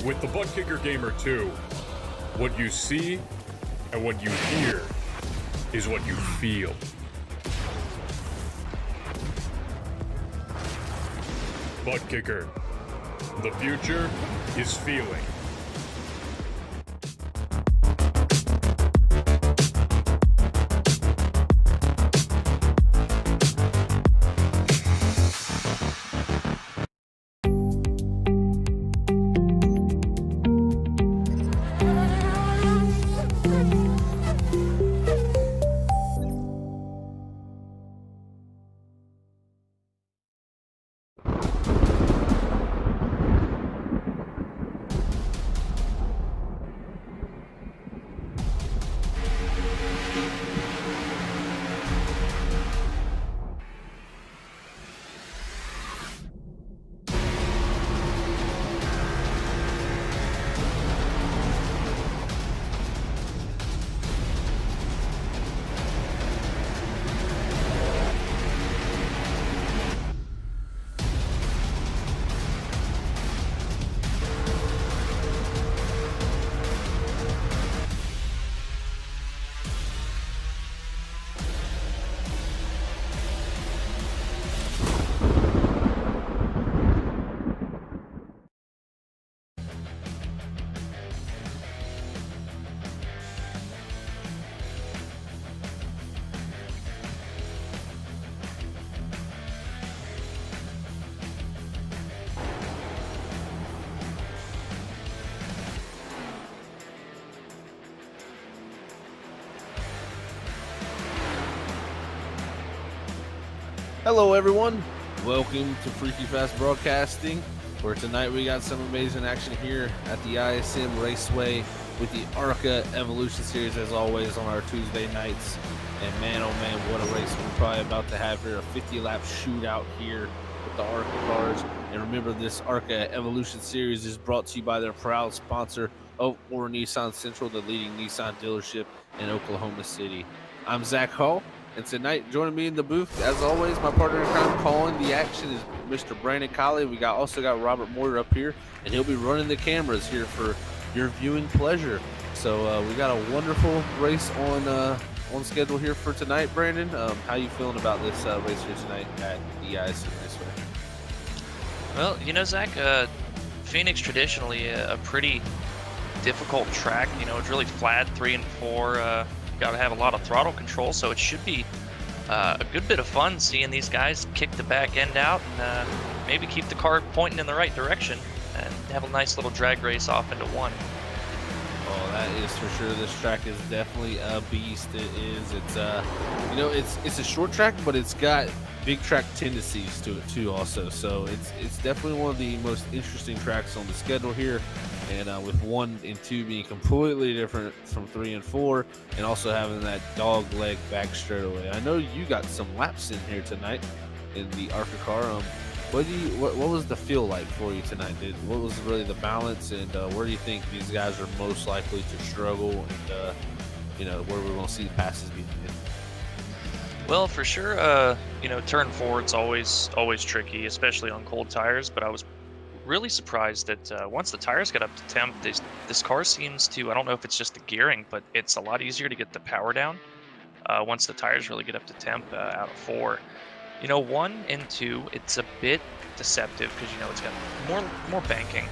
With the ButtKicker Gamer 2, what you see and what you hear is what you feel. ButtKicker. The future is feeling. Hello everyone, welcome to Freaky Fast Broadcasting, where tonight we got some amazing action here at the ISM Raceway with the Arca Evolution Series as always on our Tuesday nights. And man, oh man, what a race we're probably about to have here, a 50-lap shootout here with the Arca cars. And remember, this Arca Evolution Series is brought to you by their proud sponsor, Oak Moore Nissan Central, the leading Nissan dealership in Oklahoma City. I'm Zach Hall. And tonight, joining me in the booth, as always, my partner in crime calling the action is Mr. Brandon Colley. We also got Robert Moyer up here, and he'll be running the cameras here for your viewing pleasure. So we got a wonderful race on schedule here for tonight, Brandon. How you feeling about this race here tonight at the ISM Raceway? Well, you know, Zach, Phoenix traditionally a pretty difficult track. You know, it's really flat, 3 and 4. Got to have a lot of throttle control, so it should be a good bit of fun seeing these guys kick the back end out and maybe keep the car pointing in the right direction and have a nice little drag race off into one. Oh, that is for sure. This track is definitely a beast. It is. It's you know, it's a short track, but it's got big track tendencies to it too, also. So it's definitely one of the most interesting tracks on the schedule here. And with 1 and 2 being completely different from 3 and 4, and also having that dog leg back straightaway. I know you got some laps in here tonight in the Arca car. What was the feel like for you tonight? What was really the balance, and where do you think these guys are most likely to struggle, and you know, where we're going to see the passes being made? Well, for sure, you know, turn forward's always tricky, especially on cold tires. But I was really surprised that once the tires got up to temp, this car seems to, I don't know if it's just the gearing, but it's a lot easier to get the power down once the tires really get up to temp out of 4. You know, 1 and 2, it's a bit deceptive because, you know, it's got more banking,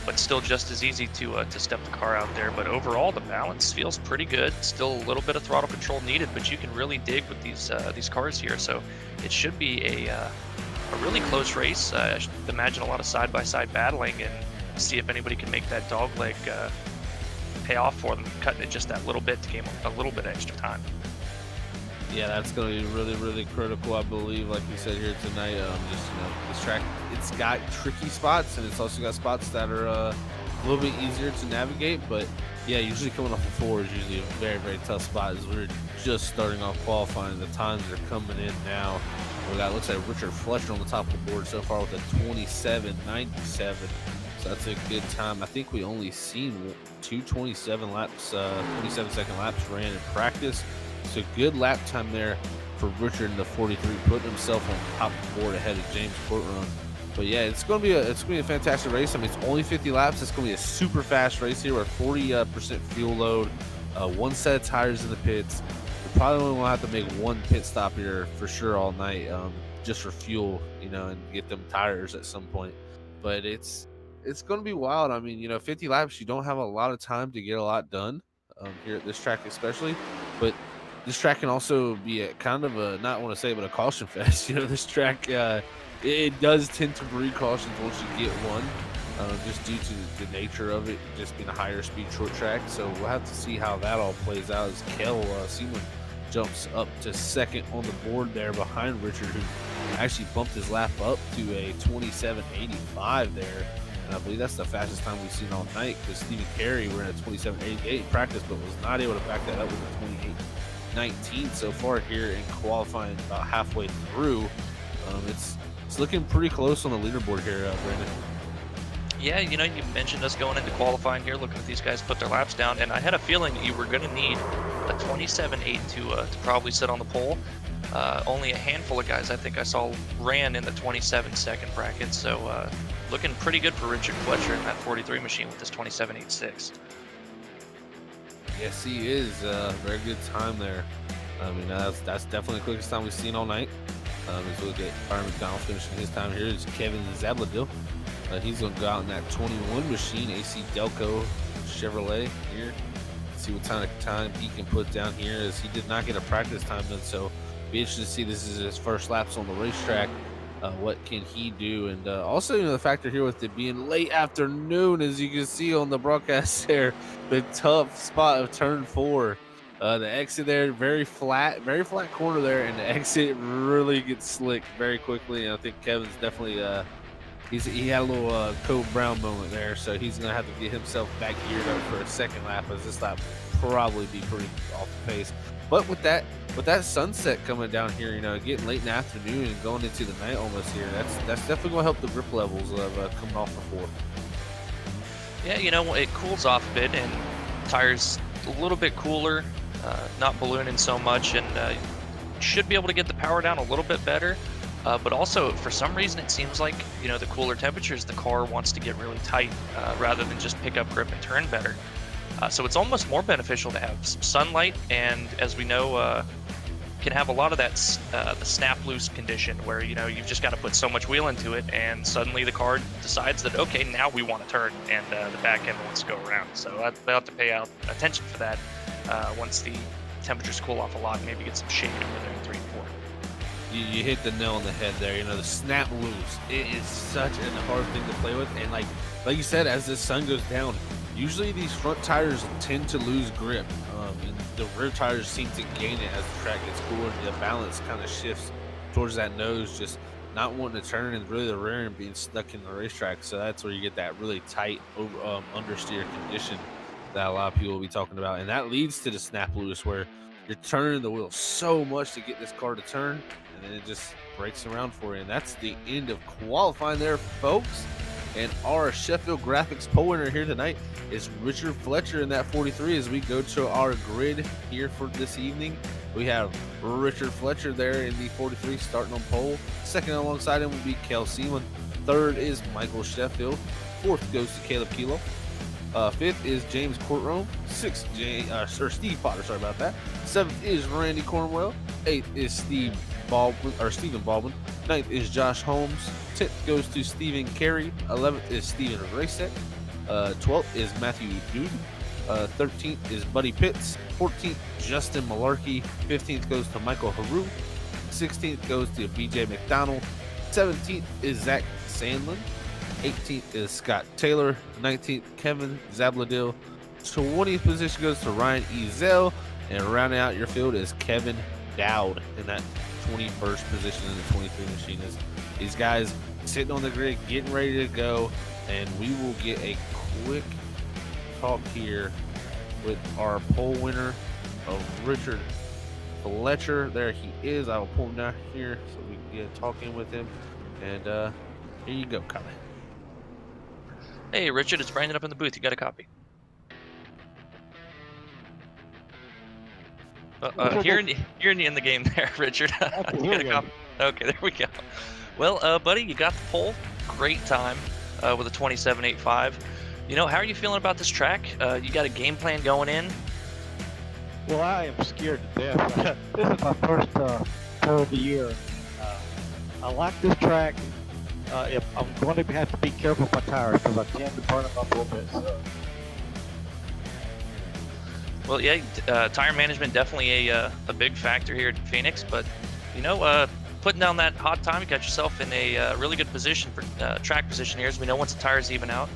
but still just as easy to step the car out there. But overall, the balance feels pretty good. Still a little bit of throttle control needed, but you can really dig with these cars here. So it should be a really close race. I should imagine a lot of side-by-side battling and see if anybody can make that dog leg pay off for them, cutting it just that little bit to gain a little bit extra time. Yeah, that's going to be really, really critical, I believe, like you said here tonight. Just, you know, this track, it's got tricky spots, and it's also got spots that are a little bit easier to navigate. But yeah, usually coming off of 4 is usually a very, very tough spot. As we're just starting off qualifying, the times are coming in now. We got, looks like Richard Fletcher on the top of the board so far with a 27.97. So that's a good time. I think we only seen 2 27 laps, 27-second laps ran in practice. So good lap time there for Richard in the 43, putting himself on top of the board ahead of James Courtroom. But yeah, it's gonna be a fantastic race. I mean, it's only 50 laps. It's gonna be a super fast race here with 40% fuel load, one set of tires in the pits. We probably only will have to make one pit stop here for sure all night, just for fuel, and get them tires at some point. But it's gonna be wild. I mean, 50 laps, you don't have a lot of time to get a lot done here at this track, especially. But this track can also be a kind of a, not want to say, but a caution fest. This track. It does tend to breed cautions once you get one, just due to the nature of it just being a higher speed short track. So we'll have to see how that all plays out as Kel Seaman jumps up to second on the board there behind Richard, who actually bumped his lap up to a 27.85 there. And I believe that's the fastest time we've seen all night, because Stephen Carey ran at 27.88 in practice, but was not able to back that up with a 28.19 so far here in qualifying about halfway through. It's looking pretty close on the leaderboard here, Brandon. Yeah, you mentioned us going into qualifying here, looking at these guys put their laps down, and I had a feeling that you were going to need a 27.8 to probably sit on the pole. Only a handful of guys I think I saw ran in the 27-second bracket, so looking pretty good for Richard Fletcher in that 43 machine with this 27.86. Yes, he is. Very good time there. I mean, that's definitely the quickest time we've seen all night. As we look at Byron McDonald finishing his time here is Kevin Zabladil. He's going to go out in that 21 machine, AC Delco Chevrolet here. See what kind of time he can put down here, as he did not get a practice time done. So be interested to see, this is his first laps on the racetrack. What can he do? And also, the factor here with it being late afternoon, as you can see on the broadcast there, the tough spot of turn 4. The exit there, very flat corner there, and the exit really gets slick very quickly. And I think Kevin's definitely he had a little Code Brown moment there, so he's gonna have to get himself back geared up for a second lap, as this lap probably be pretty off the pace. But with that sunset coming down here, getting late in the afternoon and going into the night almost here, that's definitely gonna help the grip levels of coming off the 4. Yeah, it cools off a bit, and tires a little bit cooler. Not ballooning so much, and should be able to get the power down a little bit better. But also, for some reason, it seems like, the cooler temperatures, the car wants to get really tight rather than just pick up grip and turn better. So it's almost more beneficial to have some sunlight, and as we know, can have a lot of that the snap loose condition where, you've just got to put so much wheel into it, and suddenly the car decides that, okay, now we want to turn, and the back end wants to go around. So they'll have to pay out attention for that. Once the temperatures cool off a lot, maybe get some shade over there in 3 and 4. You hit the nail on the head there. The snap loose, it is such a hard thing to play with, and like you said, as the sun goes down, usually these front tires tend to lose grip, and the rear tires seem to gain it as the track gets cooler, and the balance kind of shifts towards that nose, just not wanting to turn, and really the rear end being stuck in the racetrack. So that's where you get that really tight understeer condition that a lot of people will be talking about, and that leads to the snap loose, where you're turning the wheel so much to get this car to turn, and then it just breaks around for you. And that's the end of qualifying there, folks. And our Sheffield Graphics pole winner here tonight is Richard Fletcher in that 43. As we go to our grid here for this evening, we have Richard Fletcher there in the 43 starting on pole. Second alongside him will be Kel Seaman. Third is Michael Sheffield. Fourth goes to Caleb Kilo. Fifth is James Courtrome. Sixth, Steve Potter. Sorry about that. Seventh is Randy Cornwell. Eighth is Stephen Baldwin. Ninth is Josh Holmes. 10th goes to Stephen Carey. 11th is Stephen Racek. 12th is Matthew Dude. 13th is Buddy Pitts. 14th, Justin Malarkey. 15th goes to Michael Haru. 16th goes to BJ McDonald. 17th is Zach Sandlin. 18th is Scott Taylor. 19th, Kevin Zabladil. 20th position goes to Ryan Ezel. And rounding out your field is Kevin Dowd in that 21st position in the 23 machine. Is these guys sitting on the grid, getting ready to go. And we will get a quick talk here with our pole winner of Richard Fletcher. There he is. I will pull him down here so we can get talking with him. And here you go, Kylie. Hey, Richard, it's Brandon up in the booth. You got a copy? Hearing you in the game there, Richard. You got a copy? Okay, there we go. Well, buddy, you got the pole. great time with a 27.85. You know, how are you feeling about this track? You got a game plan going in? Well, I am scared to death. This is my first tour of the year. I like this track. If I'm going to have to be careful with my tires because I tend to burn them up a little bit. So. Well, yeah, tire management definitely a big factor here at Phoenix, but you know, putting down that hot time, you got yourself in a really good position for track position here. As we know, once the tires even out,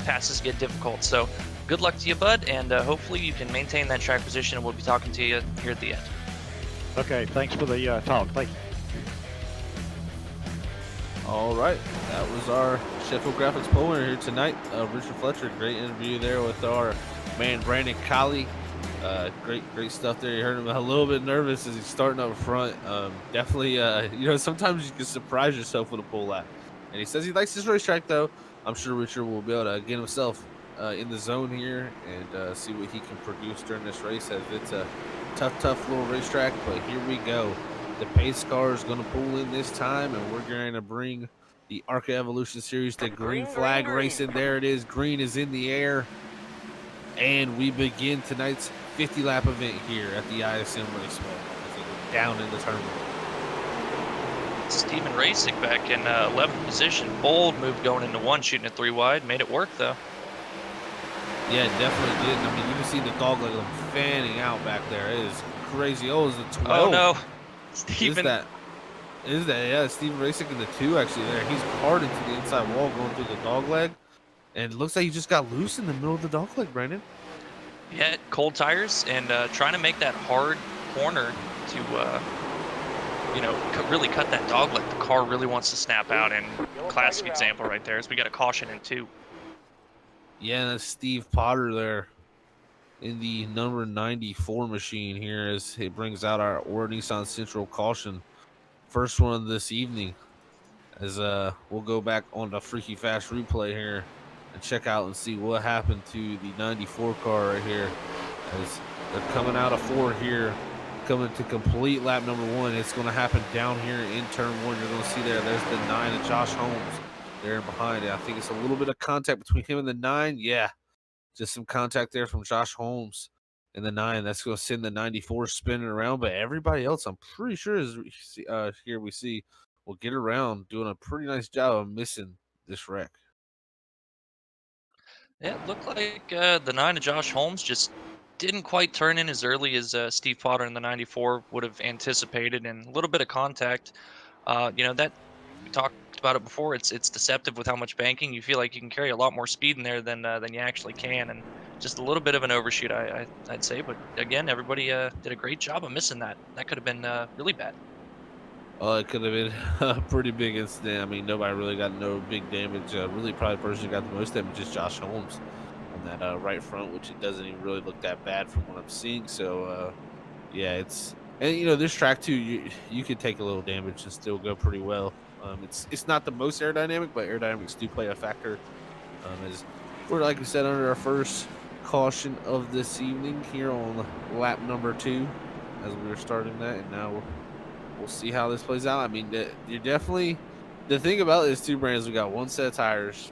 passes get difficult. So, good luck to you, bud, and hopefully you can maintain that track position. And we'll be talking to you here at the end. Okay, thanks for the talk. Thank you. All right, that was our Sheffield Graphics poll winner here tonight. Richard Fletcher, great interview there with our man Brandon Colley. Great stuff there. You heard him a little bit nervous as he's starting up front. Definitely, you know, sometimes you can surprise yourself with a pull lap. And he says he likes this racetrack, though. I'm sure Richard will be able to get himself in the zone here and see what he can produce during this race, as it's a tough little racetrack. But here we go. The pace car is going to pull in this time, and we're going to bring the Arca Evolution Series to green flag racing. There it is. Green is in the air. And we begin tonight's 50-lap event here at the ISM Raceway as they go down in the tournament. Steven Racing back in 11th position. Bold move going into one, shooting it 3 wide. Made it work, though. Yeah, it definitely did. I mean, you can see the dog leg fanning out back there. It is crazy. Oh, is it 12? Oh, no. Steven. Is that, yeah, Steven Racing in the 2 actually there. He's hard into the inside wall going through the dog leg. And it looks like he just got loose in the middle of the dog leg, Brandon. Yeah, cold tires and trying to make that hard corner to, you know, really cut that dog leg. The car really wants to snap out, and classic example right there is we got a caution in 2. Yeah, and that's Steve Potter there in the number 94 machine here as it brings out our Ora Nissan Central caution. First one of this evening, as we'll go back on the Freaky Fast replay here and check out and see what happened to the 94 car right here, as they're coming out of 4 here, coming to complete lap number 1. It's going to happen down here in turn 1. You're going to see there's the 9 of Josh Holmes there behind it. I think it's a little bit of contact between him and the 9. Yeah, just some contact there from Josh Holmes and the 9. That's going to send the 94 spinning around, but everybody else, I'm pretty sure, is here we see will get around, doing a pretty nice job of missing this wreck. Yeah, it looked like the 9 of Josh Holmes just didn't quite turn in as early as Steve Potter in the 94 would have anticipated, and a little bit of contact. You know, that we talked about it before. It's deceptive with how much banking. You feel like you can carry a lot more speed in there than you actually can, and just a little bit of an overshoot, I'd say. But again, everybody did a great job of missing that. That could have been really bad. Oh, it could have been a pretty big incident. I mean, nobody really got no big damage. Really, probably the person who got the most damage is Josh Holmes on that right front, which it doesn't even really look that bad from what I'm seeing. So, yeah, and you know, this track too, you could take a little damage and still go pretty well. It's not the most aerodynamic, but aerodynamics do play a factor. As we're, like we said, under our first caution of this evening here on lap number 2, as we were starting that, and now we'll see how this plays out. I mean, you're definitely, the thing about this too, Brand, is we got 1 set of tires.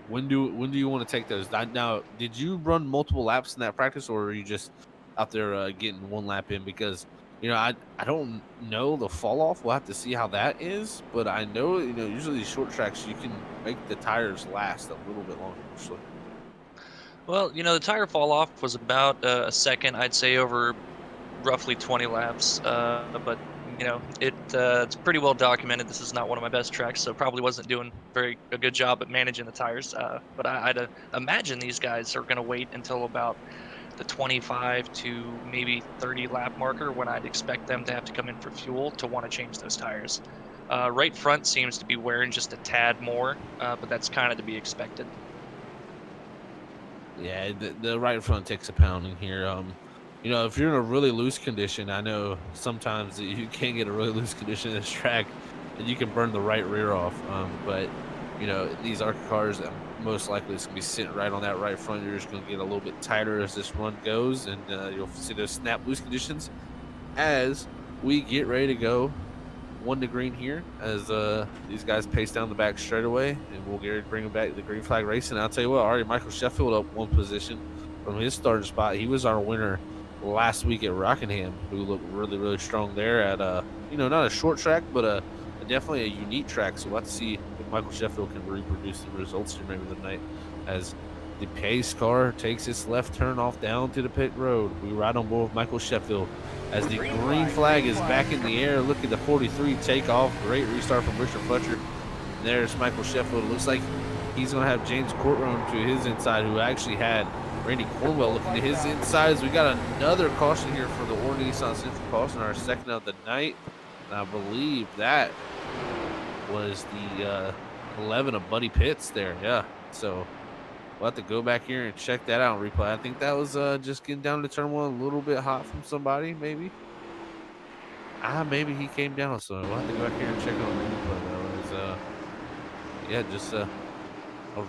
When do you want to take those? Now, did you run multiple laps in that practice, or are you just out there getting 1 lap in? Because, you know, I don't know the fall off. We'll have to see how that is. But I know, you know, usually these short tracks, you can make the tires last a little bit longer, actually. Well, you know, the tire fall off was about a second, I'd say, over roughly 20 laps. But you know, it's pretty well documented. This is not one of my best tracks, so probably wasn't doing a good job at managing the tires. But I'd imagine these guys are going to wait until about the 25 to maybe 30 lap marker when I'd expect them to have to come in for fuel to want to change those tires. Right front seems to be wearing just a tad more, but that's kind of to be expected. Yeah, the right front takes a pounding here. You know, if you're in a really loose condition, I know sometimes you can get a really loose condition in this track, and you can burn the right rear off. But you know, these Arca cars, most likely it's gonna be sitting right on that right front. You're just gonna get a little bit tighter as this run goes, and you'll see those snap loose conditions as we get ready to go 1 to green here as these guys pace down the back straightaway, and we'll get ready to bring them back to the green flag racing. I'll tell you what, already Michael Sheffield up 1 position from his starting spot. He was our winner last week at Rockingham, who looked really, really strong there at not a short track, but definitely a unique track. So we'll have to see if Michael Sheffield can reproduce the results here maybe tonight as the pace car takes its left turn off down to the pit road. We ride on board with Michael Sheffield as the green flag is back in the air. Look at the 43 take off. Great restart from Richard Fletcher. And there's Michael Sheffield. It looks like he's going to have James Courtroom to his inside, who actually had Randy Cornwell looking to his inside. As we got another caution here for the Orton Nissan Central caution, our second of the night. And I believe that was the 11 of Buddy Pitts there. Yeah, so we'll have to go back here and check that out and replay. I think that was just getting down to turn 1 a little bit hot from somebody, maybe. Maybe he came down, so we'll have to go back here and check on the replay, though. Just a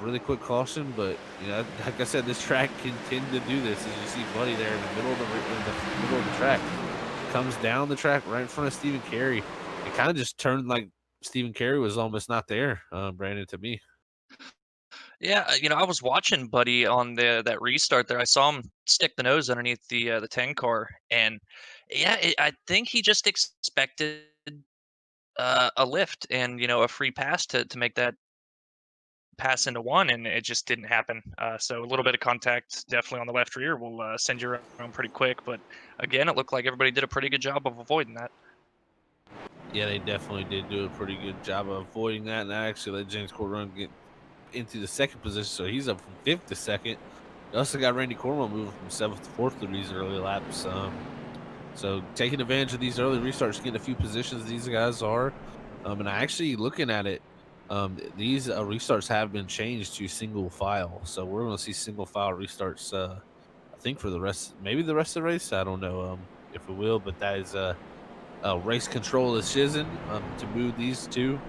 really quick caution, but like I said, this track can tend to do this. As you see Buddy there in the middle of the track, comes down the track right in front of Stephen Carey. It kind of just turned like Stephen Carey was almost not there, Brandon, to me. Yeah, I was watching Buddy on that restart there. I saw him stick the nose underneath the 10 car, and yeah, I think he just expected a lift and a free pass to make that pass into 1, and it just didn't happen. So a little bit of contact definitely on the left rear will send you around pretty quick. But again, it looked like everybody did a pretty good job of avoiding that. Yeah, they definitely did do a pretty good job of avoiding that, and that actually let James Courtroom get into the second position, so he's up from 5th to 2nd. They also got Randy Cornwell moving from 7th to 4th through these early laps. So taking advantage of these early restarts, getting a few positions these guys are. And I actually looking at it, these restarts have been changed to single file. So we're going to see single file restarts, I think for maybe the rest of the race. I don't know if it will, but that is race control decision to move these two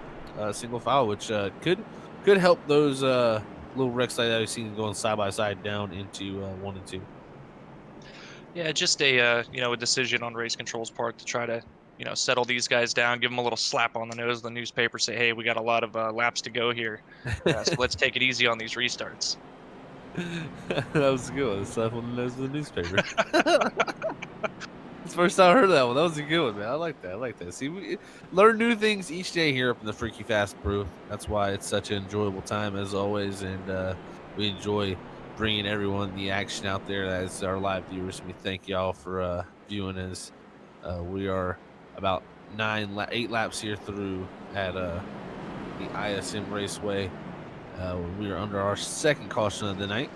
single file, which could help those little wrecks like that I've seen going side by side down into 1 and 2. Yeah, just a decision on race control's part to try to settle these guys down, give them a little slap on the nose of the newspaper, say, hey, we got a lot of laps to go here, so let's take it easy on these restarts. That was a good one. Slap on the nose of the newspaper. It's the first time I heard that one. That was a good one, man. I like that. See, we learn new things each day here up in the Freaky Fast Brew. That's why it's such an enjoyable time as always, and we enjoy bringing everyone the action out there as our live viewers. We thank y'all for viewing us. We are about 8 laps here through at the ISM Raceway. We are under our second caution of the night,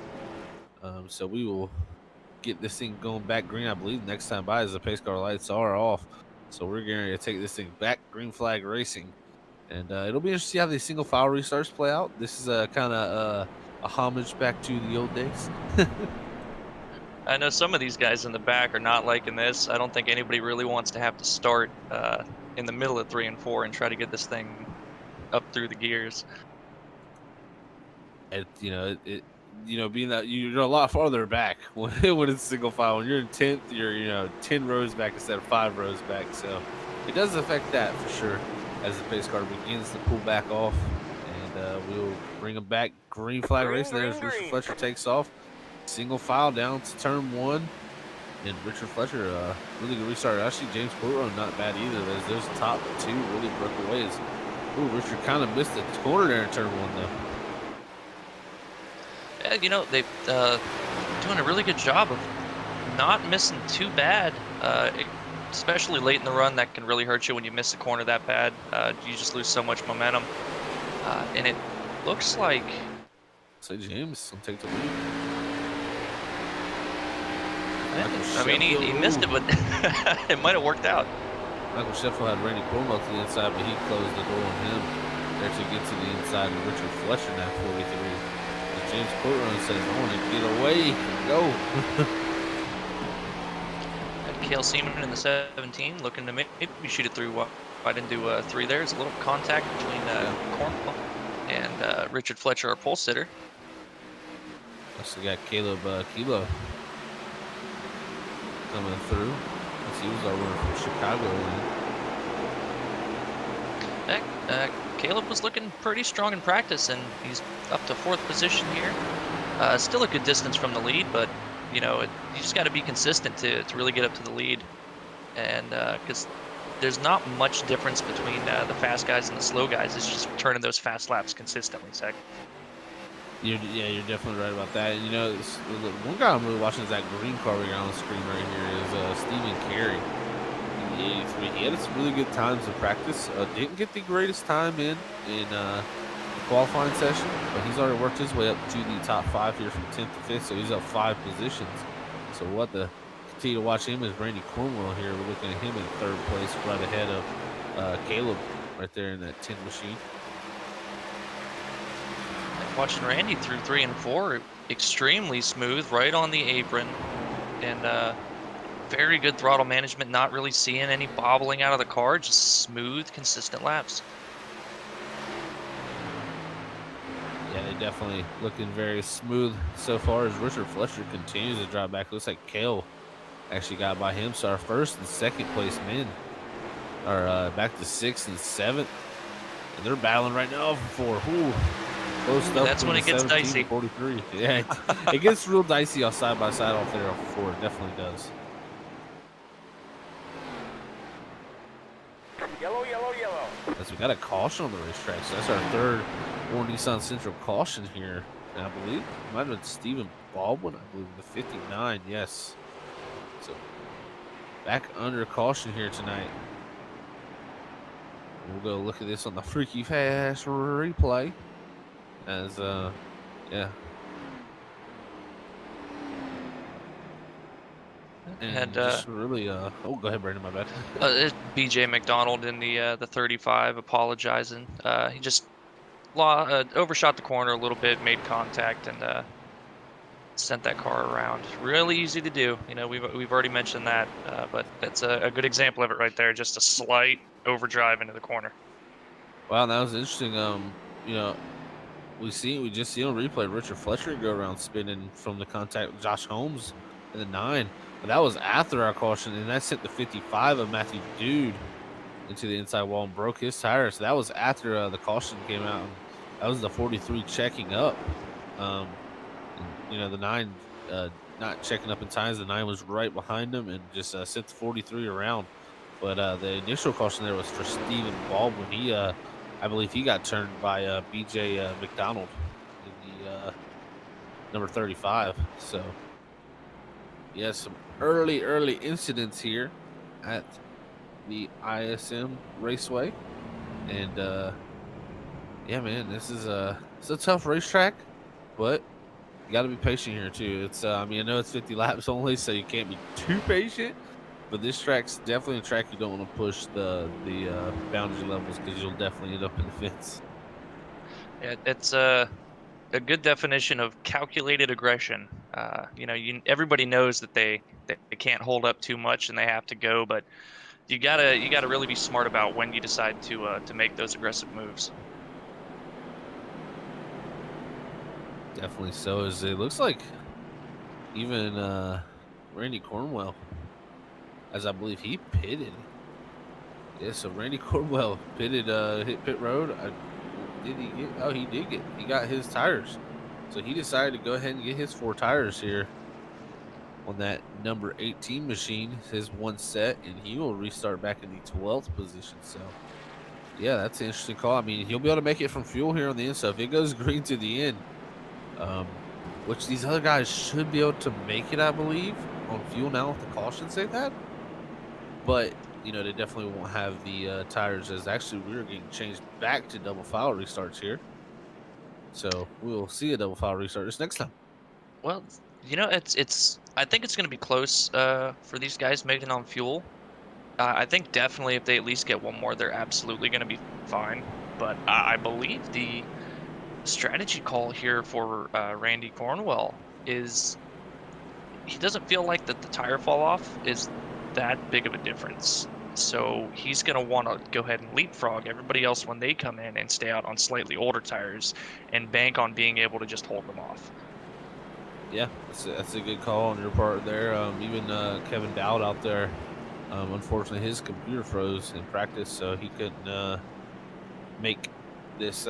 so we will get this thing going back green. I believe next time by as the pace car lights are off, so we're going to take this thing back green flag racing, and it'll be interesting to see how these single file restarts play out. This is kind of a homage back to the old days. I know some of these guys in the back are not liking this. I don't think anybody really wants to have to start in the middle of 3 and 4 and try to get this thing up through the gears. Being that you're a lot farther back when it's single file. When you're in 10th, you're 10 rows back instead of 5 rows back. So it does affect that for sure as the pace car begins to pull back off, and we'll bring them back green flag racing. There's Richard Fletcher takes off, single file down to turn 1, and Richard Fletcher really good restart. Actually, James Courtroom not bad either. As those top 2 really broke away. Richard kind of missed the corner there in turn 1 though. They've doing a really good job of not missing too bad, especially late in the run. That can really hurt you when you miss a corner that bad. You just lose so much momentum, and it looks like James will take the lead. I mean, he missed it, but it might have worked out. Michael Sheffield had Randy Cornwell to the inside, but he closed the door on him there to get to the inside of Richard Fletcher now 43. James Courtroom says, I want to get away. Go. Cale Seaman in the 17, looking to maybe shoot it through right into 3 there. There's a little contact between Cornwell and Richard Fletcher, our pole sitter. Also got Caleb Kilo coming through. He was our winner from Chicago. Caleb was looking pretty strong in practice, and he's up to 4th position here. Still a good distance from the lead, but you know, you just got to be consistent to really get up to the lead, and because there's not much difference between the fast guys and the slow guys. It's just turning those fast laps consistently, Zach. You're definitely right about that. And, you know, one guy I'm really watching is that green car we got on the screen right here is Stephen Carey. He had some really good times in practice. Didn't get the greatest time in the qualifying session, but he's already worked his way up to the top 5 here from 10th to 5th, so he's up 5 positions. So we'll have to continue to watch him as Randy Cornwell here. We're looking at him in 3rd place, right ahead of Caleb right there in that 10 machine. Watching Randy through 3 and 4, extremely smooth, right on the apron, and very good throttle management. Not really seeing any bobbling out of the car, just smooth, consistent laps. Yeah, they definitely looking very smooth so far as Richard Fletcher continues to drive back. Looks like Kale actually got by him, so our 1st and 2nd place men are back to 6th and 7th, and they're battling right now for 4. Ooh. That's when it gets dicey. 43. Yeah, it gets real dicey off side by side off there off 4. It definitely does. Yellow, yellow, yellow. As we got a caution on the racetrack, so that's our 3rd Warren Nissan Central caution here. And I believe it might have been Stephen Baldwin, I believe, the 59, yes. So back under caution here tonight. We'll go look at this on the Freaky Fast replay. As yeah, and just really oh, go ahead, Brandon, my bad. It's BJ McDonald in the 35 apologizing. He just overshot the corner a little bit, made contact, and sent that car around. Really easy to do. You know, we've already mentioned that, but that's a good example of it right there. Just a slight overdrive into the corner. Wow, that was interesting. You know, we just see on replay Richard Fletcher go around spinning from the contact with Josh Holmes in the 9, but that was after our caution, and that sent the 55 of Matthew Dude into the inside wall and broke his tire. So that was after the caution came out. And that was the 43 checking up. And, you know, the 9 not checking up in times. The 9 was right behind him and just sent the 43 around. But the initial caution there was for Stephen Baldwin. He, I believe, he got turned by BJ McDonald in the number 35. So, yeah, some early incidents here at the ISM Raceway, and yeah, man, it's a tough racetrack, but you got to be patient here too. It's I mean, I know it's 50 laps only, so you can't be too patient, but this track's definitely a track you don't want to push the boundary levels, because you'll definitely end up in the fence. Yeah, it's a good definition of calculated aggression. You know, everybody knows that they can't hold up too much and they have to go, but you gotta really be smart about when you decide to make those aggressive moves. Definitely so. As it looks like even Randy Cornwell, as I believe he pitted. Yeah, so Randy Cornwell pitted, hit pit road. Did he get? Oh, he did get. He got his tires, so he decided to go ahead and get his 4 tires here on that number 18 machine, his 1 set, and he will restart back in the 12th position. So, yeah, that's an interesting call. I mean, he'll be able to make it from fuel here on the end. So if it goes green to the end, which these other guys should be able to make it, I believe, on fuel now if the cautions say that. But, you know, they definitely won't have the tires, as actually we are getting changed back to double file restarts here. So we'll see a double file restart this next time. Well, you know, I think it's going to be close for these guys making on fuel. I think definitely if they at least get one more, they're absolutely going to be fine. But I believe the strategy call here for Randy Cornwell is he doesn't feel like that the tire fall off is that big of a difference. So he's going to want to go ahead and leapfrog everybody else when they come in and stay out on slightly older tires and bank on being able to just hold them off. Yeah, that's a good call on your part there. Even Kevin Dowd out there, unfortunately his computer froze in practice, so he couldn't make this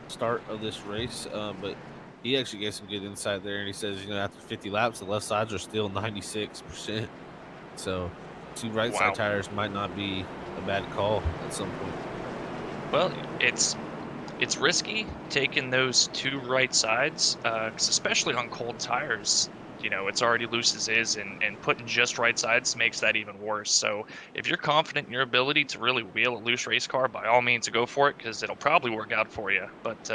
start of this race, but he actually gave some good insight there, and he says, after 50 laps, the left sides are still 96%. So 2 right side Wow. tires might not be a bad call at some point. Well, it's risky taking those 2 right sides, 'cause especially on cold tires, it's already loose as is, and putting just right sides makes that even worse. So if you're confident in your ability to really wheel a loose race car, by all means, go for it, because it'll probably work out for you. But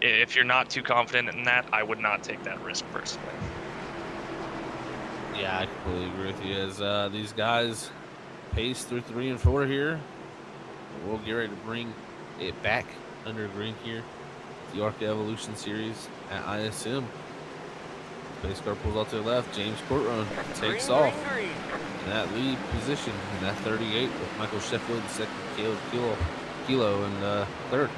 if you're not too confident in that, I would not take that risk personally. Yeah, I completely agree with you. As these guys pace through 3 and 4 here, we'll get ready to bring it back under green here. The Arca Evolution Series at ISM. Pace car pulls out to the left. James Courtrun takes off in that lead position in that 38 with Michael Sheffield in second, Kilo in third.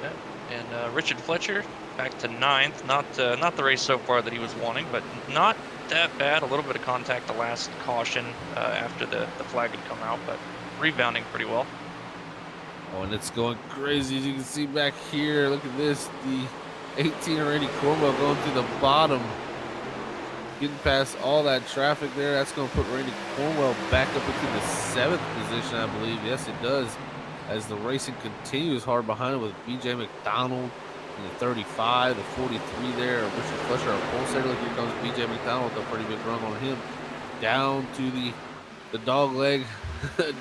Yeah. And Richard Fletcher back to 9th. Not the race so far that he was wanting, but not that bad. A little bit of contact the last caution after the flag had come out, but rebounding pretty well. Oh, and it's going crazy. As you can see back here, look at this. The 18 Randy Cornwell going to the bottom. Getting past all that traffic there. That's going to put Randy Cornwell back up into the 7th position, I believe. Yes, it does. As the racing continues hard behind it with BJ McDonald in the 35, the 43 there. Richard Fletcher, our pulsator. Look, here comes BJ McDonald with a pretty big run on him. Down to the dog leg.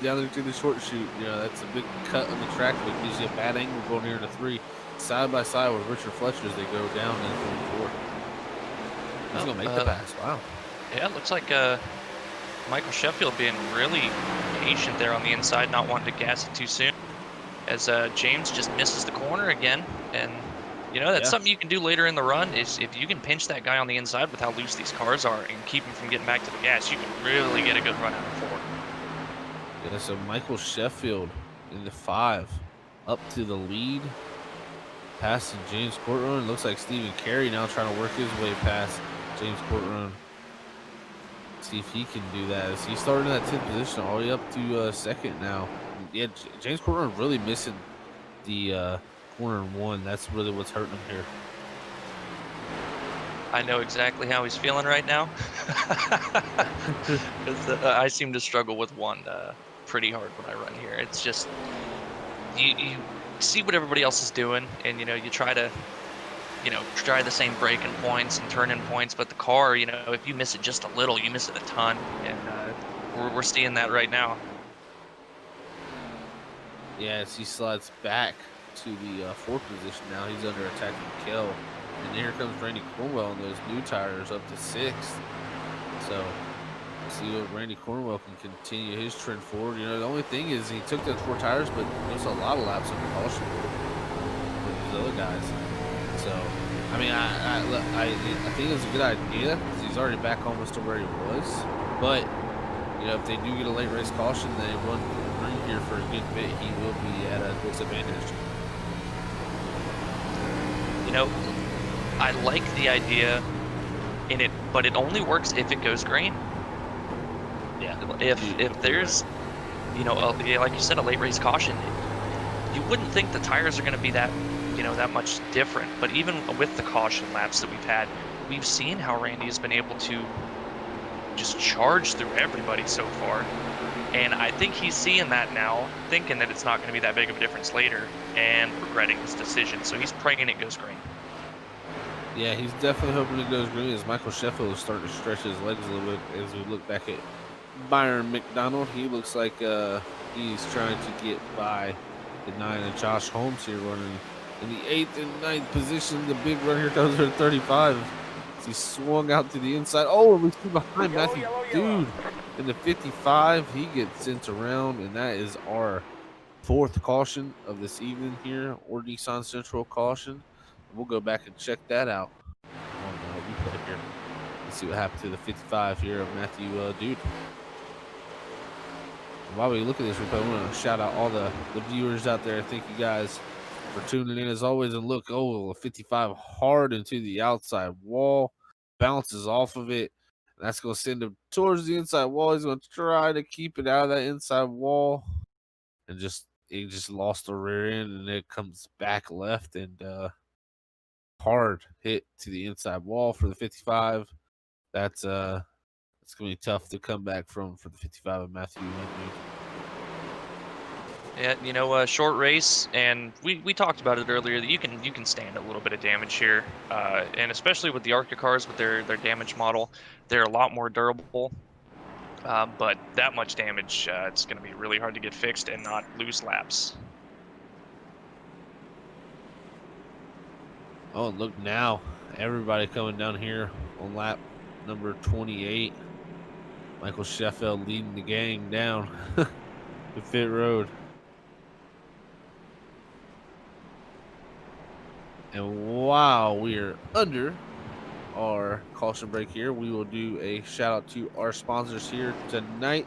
Down into the short chute. That's a big cut on the track, but it gives you a bad angle going here into 3. Side by side with Richard Fletcher as they go down in 4. He's going to make the pass. Wow. Yeah, it looks like Michael Sheffield being really patient there on the inside, not wanting to gas it too soon. As James just misses the corner again. And, that's something you can do later in the run, is if you can pinch that guy on the inside with how loose these cars are and keep him from getting back to the gas, you can really get a good run out of 4. Yeah, so Michael Sheffield in the 5 up to the lead. Passing James Courtrun. Looks like Stephen Carey now trying to work his way past James Courtrun. See if he can do that. As he started in that 10th position all the way up to 2nd now. Yeah, James Courtrun really missing the corner 1. That's really what's hurting him here. I know exactly how he's feeling right now. I seem to struggle with 1 pretty hard when I run here. It's just you see what everybody else is doing, and you try to try the same braking points and turn-in points, but the car, if you miss it just a little, you miss it a ton, and we're seeing that right now. Yeah, as he slides back to the 4th position now, he's under attack from Kell. And here comes Randy Cornwell on those new tires up to 6th. So, see what Randy Cornwell can continue his trend forward. The only thing is he took those 4 tires, but there's a lot of laps under caution with these other guys. So, I mean, I think it's a good idea because he's already back almost to where he was. But, if they do get a late race caution, they run green here for a good bit, he will be at a disadvantage. I like the idea in it, but it only works if it goes green. Yeah. If there's, like you said, a late race caution, you wouldn't think the tires are going to be that much different. But even with the caution laps that we've had, we've seen how Randy has been able to just charge through everybody so far. And I think he's seeing that now, thinking that it's not going to be that big of a difference later, and regretting his decision. So he's praying it goes green. Yeah, he's definitely hoping it goes green, as Michael Sheffield is starting to stretch his legs a little bit as we look back at Byron McDonald. He looks like he's trying to get by the 9 and Josh Holmes here running in the 8th and 9th position. The big run here comes at 35. As he swung out to the inside. Oh, and we see behind Matthew Dude in the 55. He gets sent around, and that is our 4th caution of this evening here, or Nissan Central caution. We'll go back and check that out on replay here. Let's see what happened to the 55 here of Matthew Dude. While we look at this replay, I want to shout out all the viewers out there. Thank you guys for tuning in as always. And look, a 55 hard into the outside wall, bounces off of it. That's going to send him towards the inside wall. He's going to try to keep it out of that inside wall. and he just lost the rear end, and it comes back left and hard hit to the inside wall for the 55. That's it's gonna be tough to come back from for the 55 of Matthew Lindy. Yeah, short race, and we talked about it earlier that you can stand a little bit of damage here, and especially with the Arca cars with their damage model, they're a lot more durable. But that much damage, it's going to be really hard to get fixed and not lose laps. Oh, and look now, everybody coming down here on lap number 28. Michael Sheffield leading the gang down the pit road. And while we're under our caution break here, we will do a shout out to our sponsors here tonight.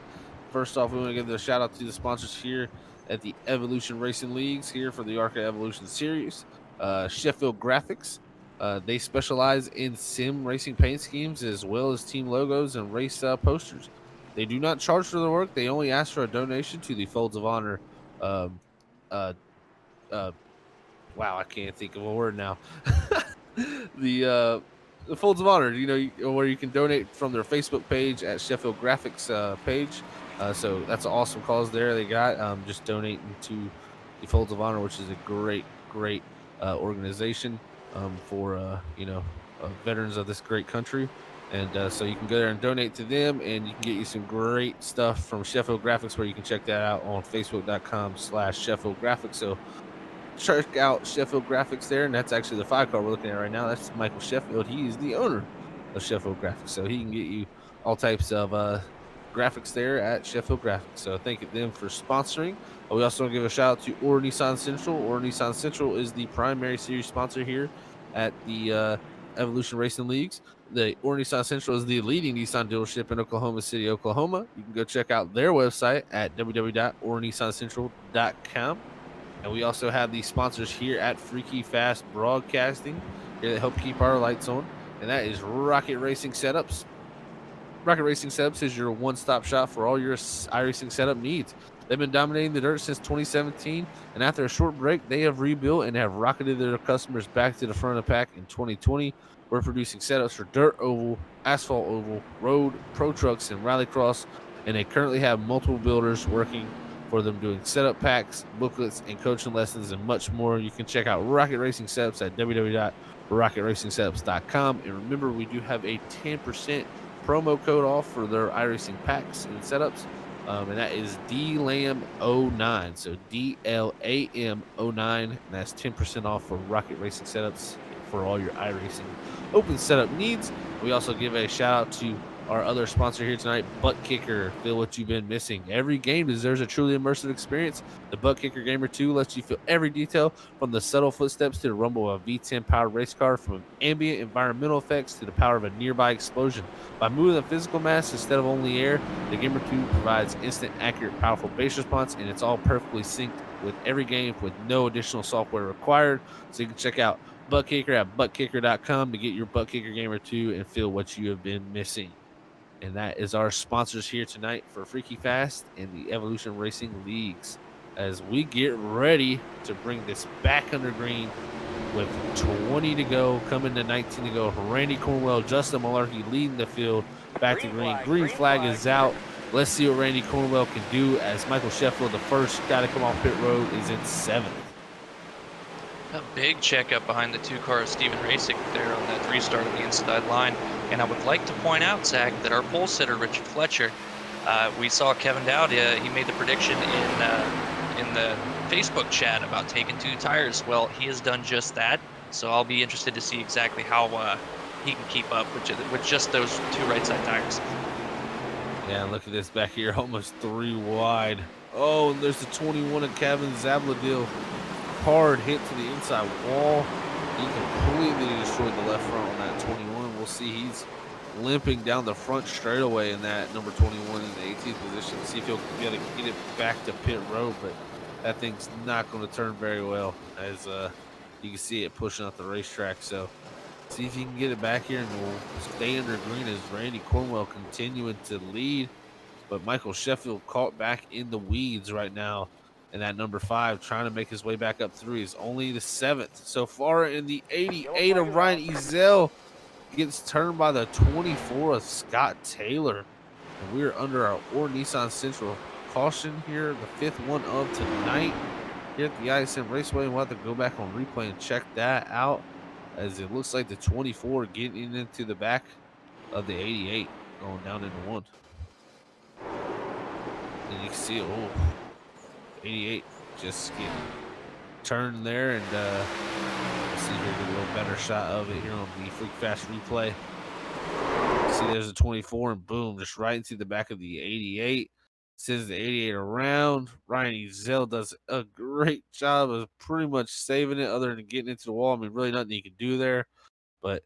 First off, we want to give the shout out to the sponsors here at the Evolution Racing Leagues here for the Arca Evolution Series. Sheffield Graphics. They specialize in sim racing paint schemes as well as team logos and race posters. They do not charge for their work. They only ask for a donation to the Folds of Honor. Wow, I can't think of a word now. The Folds of Honor, where you can donate from their Facebook page at Sheffield Graphics page. So that's an awesome cause there they got. Just donating to the Folds of Honor, which is a great organization for veterans of this great country. And so you can go there and donate to them, and you can get you some great stuff from Sheffield Graphics, where you can check that out on Facebook.com/Sheffield Graphics. So check out Sheffield Graphics there, and that's actually the 5-car we're looking at right now. That's Michael Sheffield. He is the owner of Sheffield Graphics, so he can get you all types of graphics there at Sheffield Graphics. So thank them for sponsoring. We also want to give a shout out to Or Nissan Central. Or Nissan Central is the primary series sponsor here at the Evolution Racing Leagues. The Or Nissan Central is the leading Nissan dealership in Oklahoma City, Oklahoma. You can go check out their website at www.ornissancentral.com. And we also have the sponsors here at Freaky Fast Broadcasting here that help keep our lights on, and that is Rocket Racing Setups. Rocket Racing Setups is your one-stop shop for all your iRacing setup needs. They've been dominating the dirt since 2017, and after a short break, they have rebuilt and have rocketed their customers back to the front of the pack in 2020. We're producing setups for dirt oval, asphalt oval, road, pro trucks, and rallycross, and they currently have multiple builders working for them doing setup packs, booklets, and coaching lessons, and much more. You can check out Rocket Racing Setups at www.rocketracingsetups.com. And remember, we do have a 10% promo code off for their iRacing packs and setups, and that is DLAM09. So DLAM09, and that's 10% off for Rocket Racing Setups for all your iRacing open setup needs. We also give a shout out to our other sponsor here tonight, ButtKicker. Feel what you've been missing. Every game deserves a truly immersive experience. The ButtKicker Gamer 2 lets you feel every detail, from the subtle footsteps to the rumble of a V10 powered race car, from ambient environmental effects to the power of a nearby explosion. By moving the physical mass instead of only air, the Gamer 2 provides instant, accurate, powerful base response, and it's all perfectly synced with every game with no additional software required. So you can check out ButtKicker at ButtKicker.com to get your ButtKicker Gamer 2 and feel what you have been missing. And that is our sponsors here tonight for Freaky Fast and the Evolution Racing Leagues, as we get ready to bring this back under green with 20 to go, coming to 19 to go. Randy Cornwell, Justin Malarkey leading the field back to green. Green flag is out. Let's see what Randy Cornwell can do, as Michael Sheffield, the first guy to come off pit road, is in 7th. A big checkup behind the 2-car of Steven Racing there on that restart on the inside line. And I would like to point out, Zach, that our pole sitter, Richard Fletcher, we saw Kevin Dowd, he made the prediction in the Facebook chat about taking 2 tires. Well, he has done just that. So I'll be interested to see exactly how he can keep up with just those 2 right side tires. Yeah, look at this back here, almost 3 wide. Oh, and there's the 21 of Kevin Zabladil. Hard hit to the inside wall. He completely destroyed the left front on that 21. We'll see, he's limping down the front straightaway in that number 21 in the 18th position. See if he'll be able to get it back to pit road, but that thing's not going to turn very well, as you can see it pushing out the racetrack. So see if you can get it back here, and we'll stay under green as Randy Cornwell continuing to lead. But Michael Sheffield caught back in the weeds right now And that number 5 trying to make his way back up through. He's only the 7th so far in the 88 of Ryan Ezel. Gets turned by the 24 of Scott Taylor. And we're under our Nissan Central caution here, the 5th one of tonight here at the ISM Raceway. We'll have to go back on replay and check that out, as it looks like the 24 getting into the back of the 88, going down into 1. And you can see it, 88 just getting turned there, and let's see here, get a little better shot of it here on the Freak Fast replay. See, there's a 24, and boom, just right into the back of the 88. Sends the 88 around. Ryan Ezel does a great job of pretty much saving it, other than getting into the wall. I mean, really nothing he can do there. But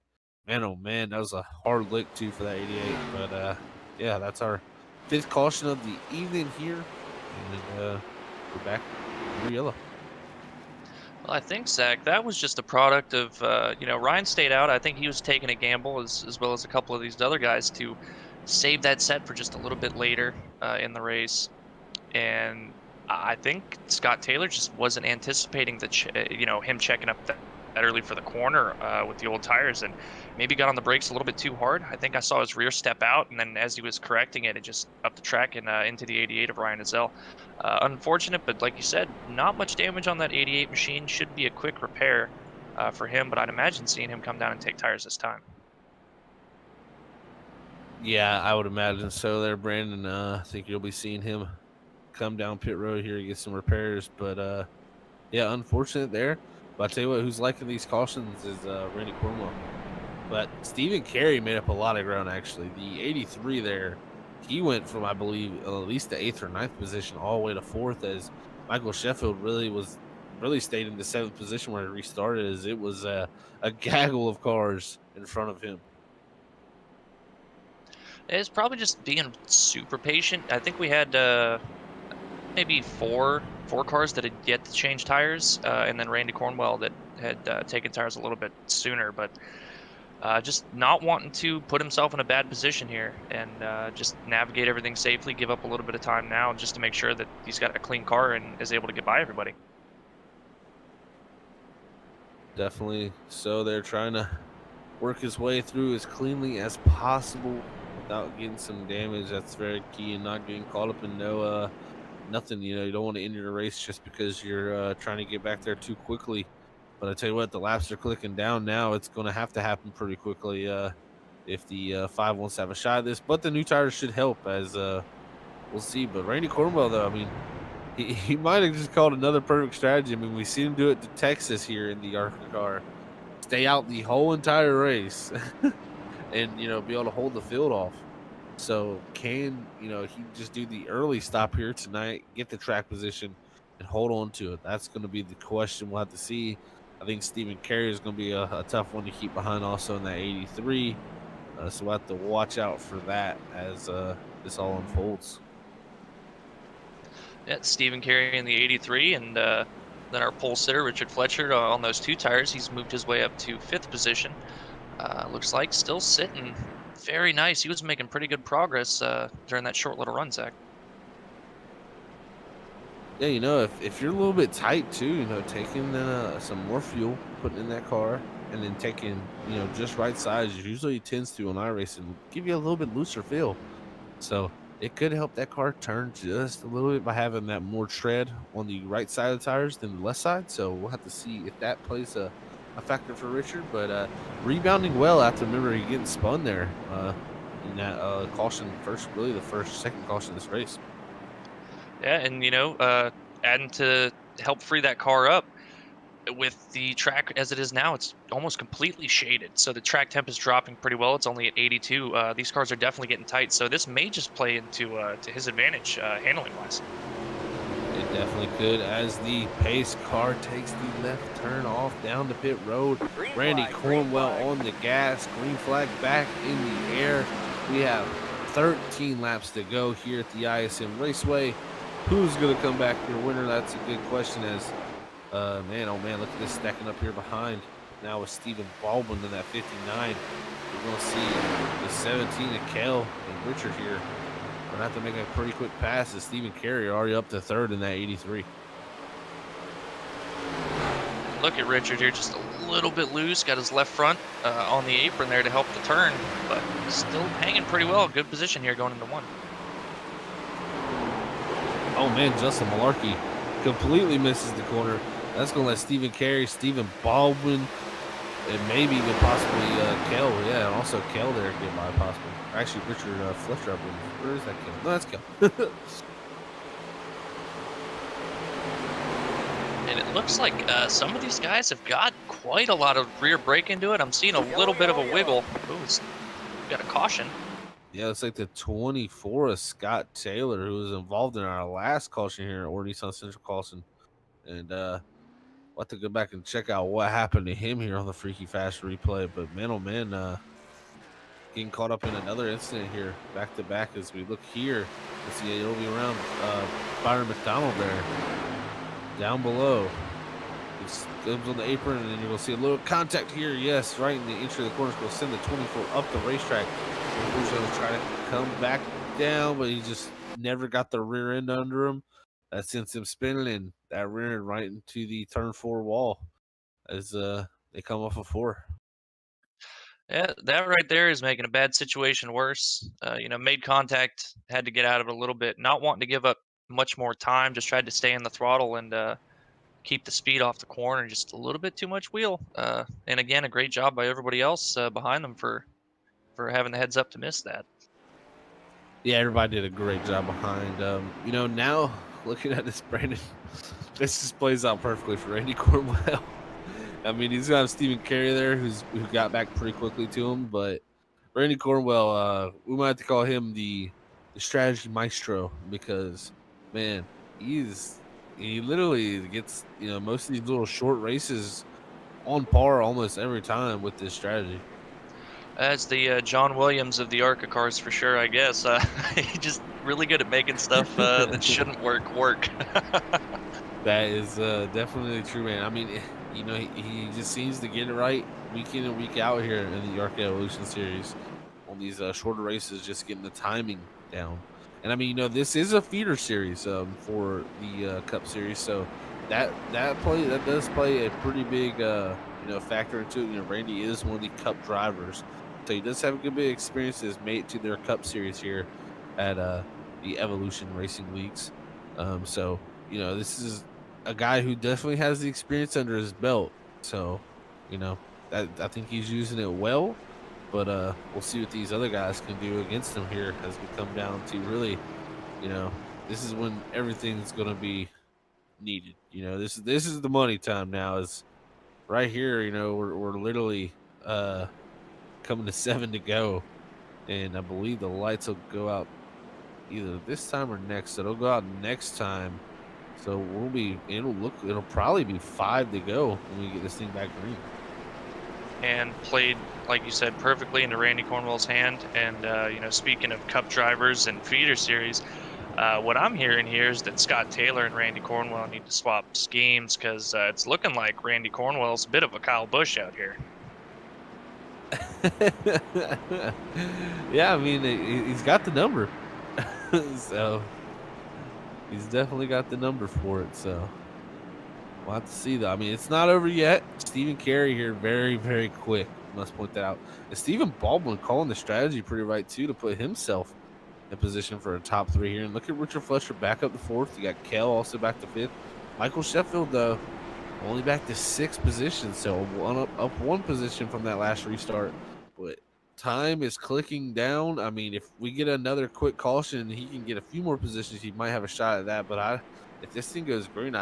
man, oh man, that was a hard lick too for that 88. But yeah, that's our 5th caution of the evening here, and we're back in yellow. Well, I think, Zach, that was just a product of, Ryan stayed out. I think he was taking a gamble, as well as a couple of these other guys, to save that set for just a little bit later in the race. And I think Scott Taylor just wasn't anticipating him checking up that early for the corner with the old tires, and maybe got on the brakes a little bit too hard. I think I saw his rear step out, and then as he was correcting it, it just up the track and into the 88 of Ryan Ezel. Unfortunate, but like you said, not much damage on that 88 machine. Should be a quick repair for him, but I'd imagine seeing him come down and take tires this time. Yeah, I would imagine so there, Brandon. I think you'll be seeing him come down pit road here to get some repairs. But yeah, unfortunate there. But I'll tell you what, who's liking these cautions is Randy Cornwell. But Stephen Carey made up a lot of ground, actually. The 83 there, he went from, I believe, at least the 8th or 9th position all the way to 4th, as Michael Sheffield really stayed in the 7th position where he restarted, as it was a gaggle of cars in front of him. It's probably just being super patient. I think we had maybe four cars that had yet to change tires, and then Randy Cornwell that had taken tires a little bit sooner, but just not wanting to put himself in a bad position here, and just navigate everything safely, give up a little bit of time now just to make sure that he's got a clean car and is able to get by everybody. Definitely. So they're trying to work his way through as cleanly as possible without getting some damage. That's very key, and not getting caught up in nothing. You don't want to end your race just because you're trying to get back there too quickly. But I tell you what, the laps are clicking down now. It's going to have to happen pretty quickly if the 5 wants to have a shot at this. But the new tires should help, as we'll see. But Randy Cornwell, though, I mean, he might have just called another perfect strategy. I mean, we see him do it to Texas here in the Arca car. Stay out the whole entire race and, be able to hold the field off. So can, he just do the early stop here tonight, get the track position, and hold on to it? That's going to be the question we'll have to see. I think Stephen Carey is going to be a tough one to keep behind also in that 83. So we'll have to watch out for that as this all unfolds. Yeah, Stephen Carey in the 83, and then our pole sitter, Richard Fletcher, on those 2 tires. He's moved his way up to 5th position. Looks like still sitting very nice. He was making pretty good progress during that short little run, Zach. Yeah, if you're a little bit tight too, taking some more fuel, putting in that car, and then taking, just right size, usually tends to on iRacing give you a little bit looser feel. So it could help that car turn just a little bit by having that more tread on the right side of the tires than the left side. So we'll have to see if that plays a factor for Richard. But rebounding well after, remember, he getting spun there in that caution, second caution of this race. Yeah, and adding to help free that car up, with the track as it is now, it's almost completely shaded, so the track temp is dropping pretty well. It's only at 82. These cars are definitely getting tight, so this may just play into to his advantage handling wise. It definitely could, as the pace car takes the left turn off down the pit road. Randy Cornwell on the gas, green flag back in the air. We have 13 laps to go here at the ISM Raceway. Who's going to come back your winner? That's a good question, as man, oh man, look at this stacking up here behind. Now with Stephen Baldwin in that 59. We're going to see the 17 of Kel and Richard here. We're going to have to make a pretty quick pass, as Stephen Carey already up to 3rd in that 83. look at Richard here, just a little bit loose. Got his left front on the apron there to help the turn, but still hanging pretty well. Good position here going into one. Oh man, Justin Malarkey completely misses the corner. That's going to let Stephen Carey, Stephen Baldwin, and maybe even possibly Kel. Yeah, and also Kel there get by possibly. Actually, Richard Fletcher, I believe. Where is that Kel? No, that's Kel. And it looks like some of these guys have got quite a lot of rear brake into it. I'm seeing a little bit of a wiggle. Ooh, it's got a caution. Yeah, it's like the 24 of Scott Taylor, who was involved in our last caution here at Nissan Central Caution. And we'll have to go back and check out what happened to him here on the Freaky Fast replay. But man, oh man, getting caught up in another incident here, back to back as we look here. Let's see, it'll be around Byron McDonald there. Down below. He comes on the apron, and then you're going to see a little contact here. Yes, right in the entry of the corner. It's going to send the 24 up the racetrack. He's going to try to come back down, but he just never got the rear end under him. That sends him spinning, and that rear end right into the turn 4 wall as they come off of 4. Yeah, that right there is making a bad situation worse. Made contact, had to get out of it a little bit, not wanting to give up much more time, just tried to stay in the throttle and keep the speed off the corner, just a little bit too much wheel. And again, a great job by everybody else behind them for having the heads up to miss that. Yeah, everybody did a great job behind. Now looking at this, Brandon, this just plays out perfectly for Randy Cornwell. I mean, he's got Stephen Carey there who got back pretty quickly to him, but Randy Cornwell, we might have to call him the strategy maestro because, man, he literally gets most of these little short races on par almost every time with this strategy. That's the John Williams of the Arca cars for sure, I guess. He's just really good at making stuff that shouldn't work. That is definitely true, man. I mean, he just seems to get it right week in and week out here in the Arca Evolution Series on these shorter races, just getting the timing down. And I mean, this is a feeder series for the Cup Series, so that does play a pretty big factor into it. Randy is one of the Cup drivers, so he does have a good bit of experiences made it to their Cup Series here at the Evolution Racing Leagues. So this is a guy who definitely has the experience under his belt. So I think he's using it well. But we'll see what these other guys can do against him here as we come down to really, this is when everything's going to be needed. This is the money time now. Is right here. We're literally coming to 7 to go, and I believe the lights will go out either this time or next. So it'll go out next time. So it'll probably be 5 to go when we get this thing back green. And played, like you said, perfectly into Randy Cornwell's hand. And speaking of Cup drivers and feeder series, what I'm hearing here is that Scott Taylor and Randy Cornwell need to swap schemes because it's looking like Randy Cornwell's a bit of a Kyle Busch out here. Yeah, I mean, he's got the number. So he's definitely got the number for it. So we'll have to see, though. I mean, it's not over yet. Stephen Carey here, very, very quick. Must point that out. And Stephen Baldwin calling the strategy pretty right, too, to put himself in position for a top 3 here. And look at Richard Fletcher back up to 4th. You got Kel also back to 5th. Michael Sheffield, though, only back to 6th position. So up 1 position from that last restart. But time is clicking down. I mean, if we get another quick caution, he can get a few more positions. He might have a shot at that. But if this thing goes green,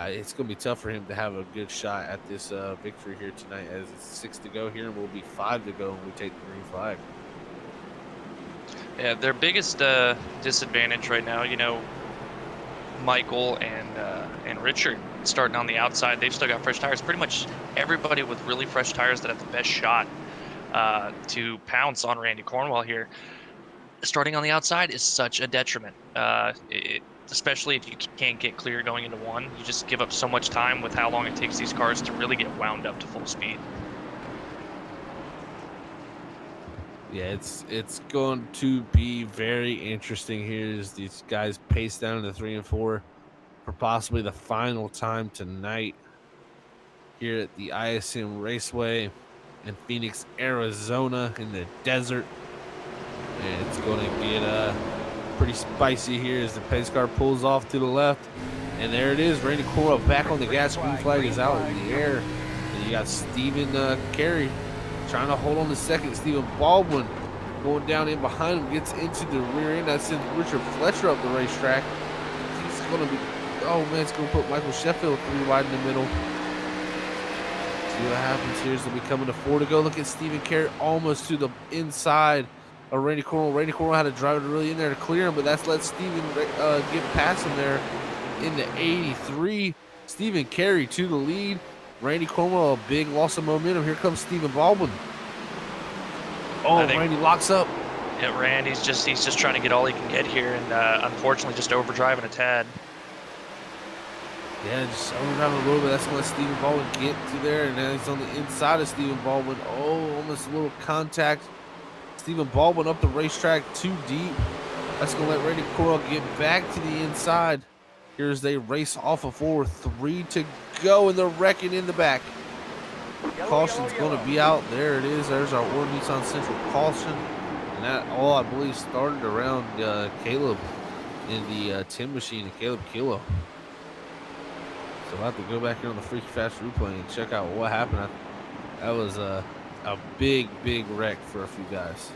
it's going to be tough for him to have a good shot at this victory here tonight, as it's 6 to go here, and we'll be 5 to go when we take the green flag. Yeah, their biggest disadvantage right now, Michael and Richard starting on the outside. They've still got fresh tires. Pretty much everybody with really fresh tires that have the best shot to pounce on Randy Cornwell here, starting on the outside is such a detriment. Especially if you can't get clear going into 1. You just give up so much time with how long it takes these cars to really get wound up to full speed. Yeah, it's going to be very interesting here as these guys pace down to 3 and 4 for possibly the final time tonight. here at the ISM Raceway in Phoenix, Arizona, in the desert. And it's going to get pretty spicy here as the pace car pulls off to the left. And there it is, Randy Cora back on the gas. Green flag is out in the air. And you got Stephen Carey trying to hold on to second. Stephen Baldwin going down in behind him, gets into the rear end. That sends Richard Fletcher up the racetrack. He's going to be, oh man, it's going to put Michael Sheffield 3 wide in the middle. See what happens here as they'll be coming to 4 to go. Look at Stephen Carey almost to the inside of Randy Coral. Randy Coral had to drive it really in there to clear him, but that's let Stephen get past him there in the 83. Stephen Carey to the lead. Randy Cornwell, a big loss of momentum. Here comes Stephen Baldwin. Oh, Randy locks up. Yeah, Randy's he's just trying to get all he can get here, and unfortunately just overdriving a tad. Yeah, just overdriving a little bit. That's going to let Stephen Baldwin get to there, and now he's on the inside of Stephen Baldwin. Oh, almost a little contact. Stephen Baldwin up the racetrack too deep. That's going to let Randy Cornwell get back to the inside. Here's they race off of 4, 3 to go, and they're wrecking in the back. Caution's going to be out. There it is. There's our Ord Nissan Central caution. And that all, I believe, started around Caleb in the Tim machine and Caleb Kilo. So I'll have to go back here on the Freaky Fast replay and check out what happened. That was a big wreck for a few guys.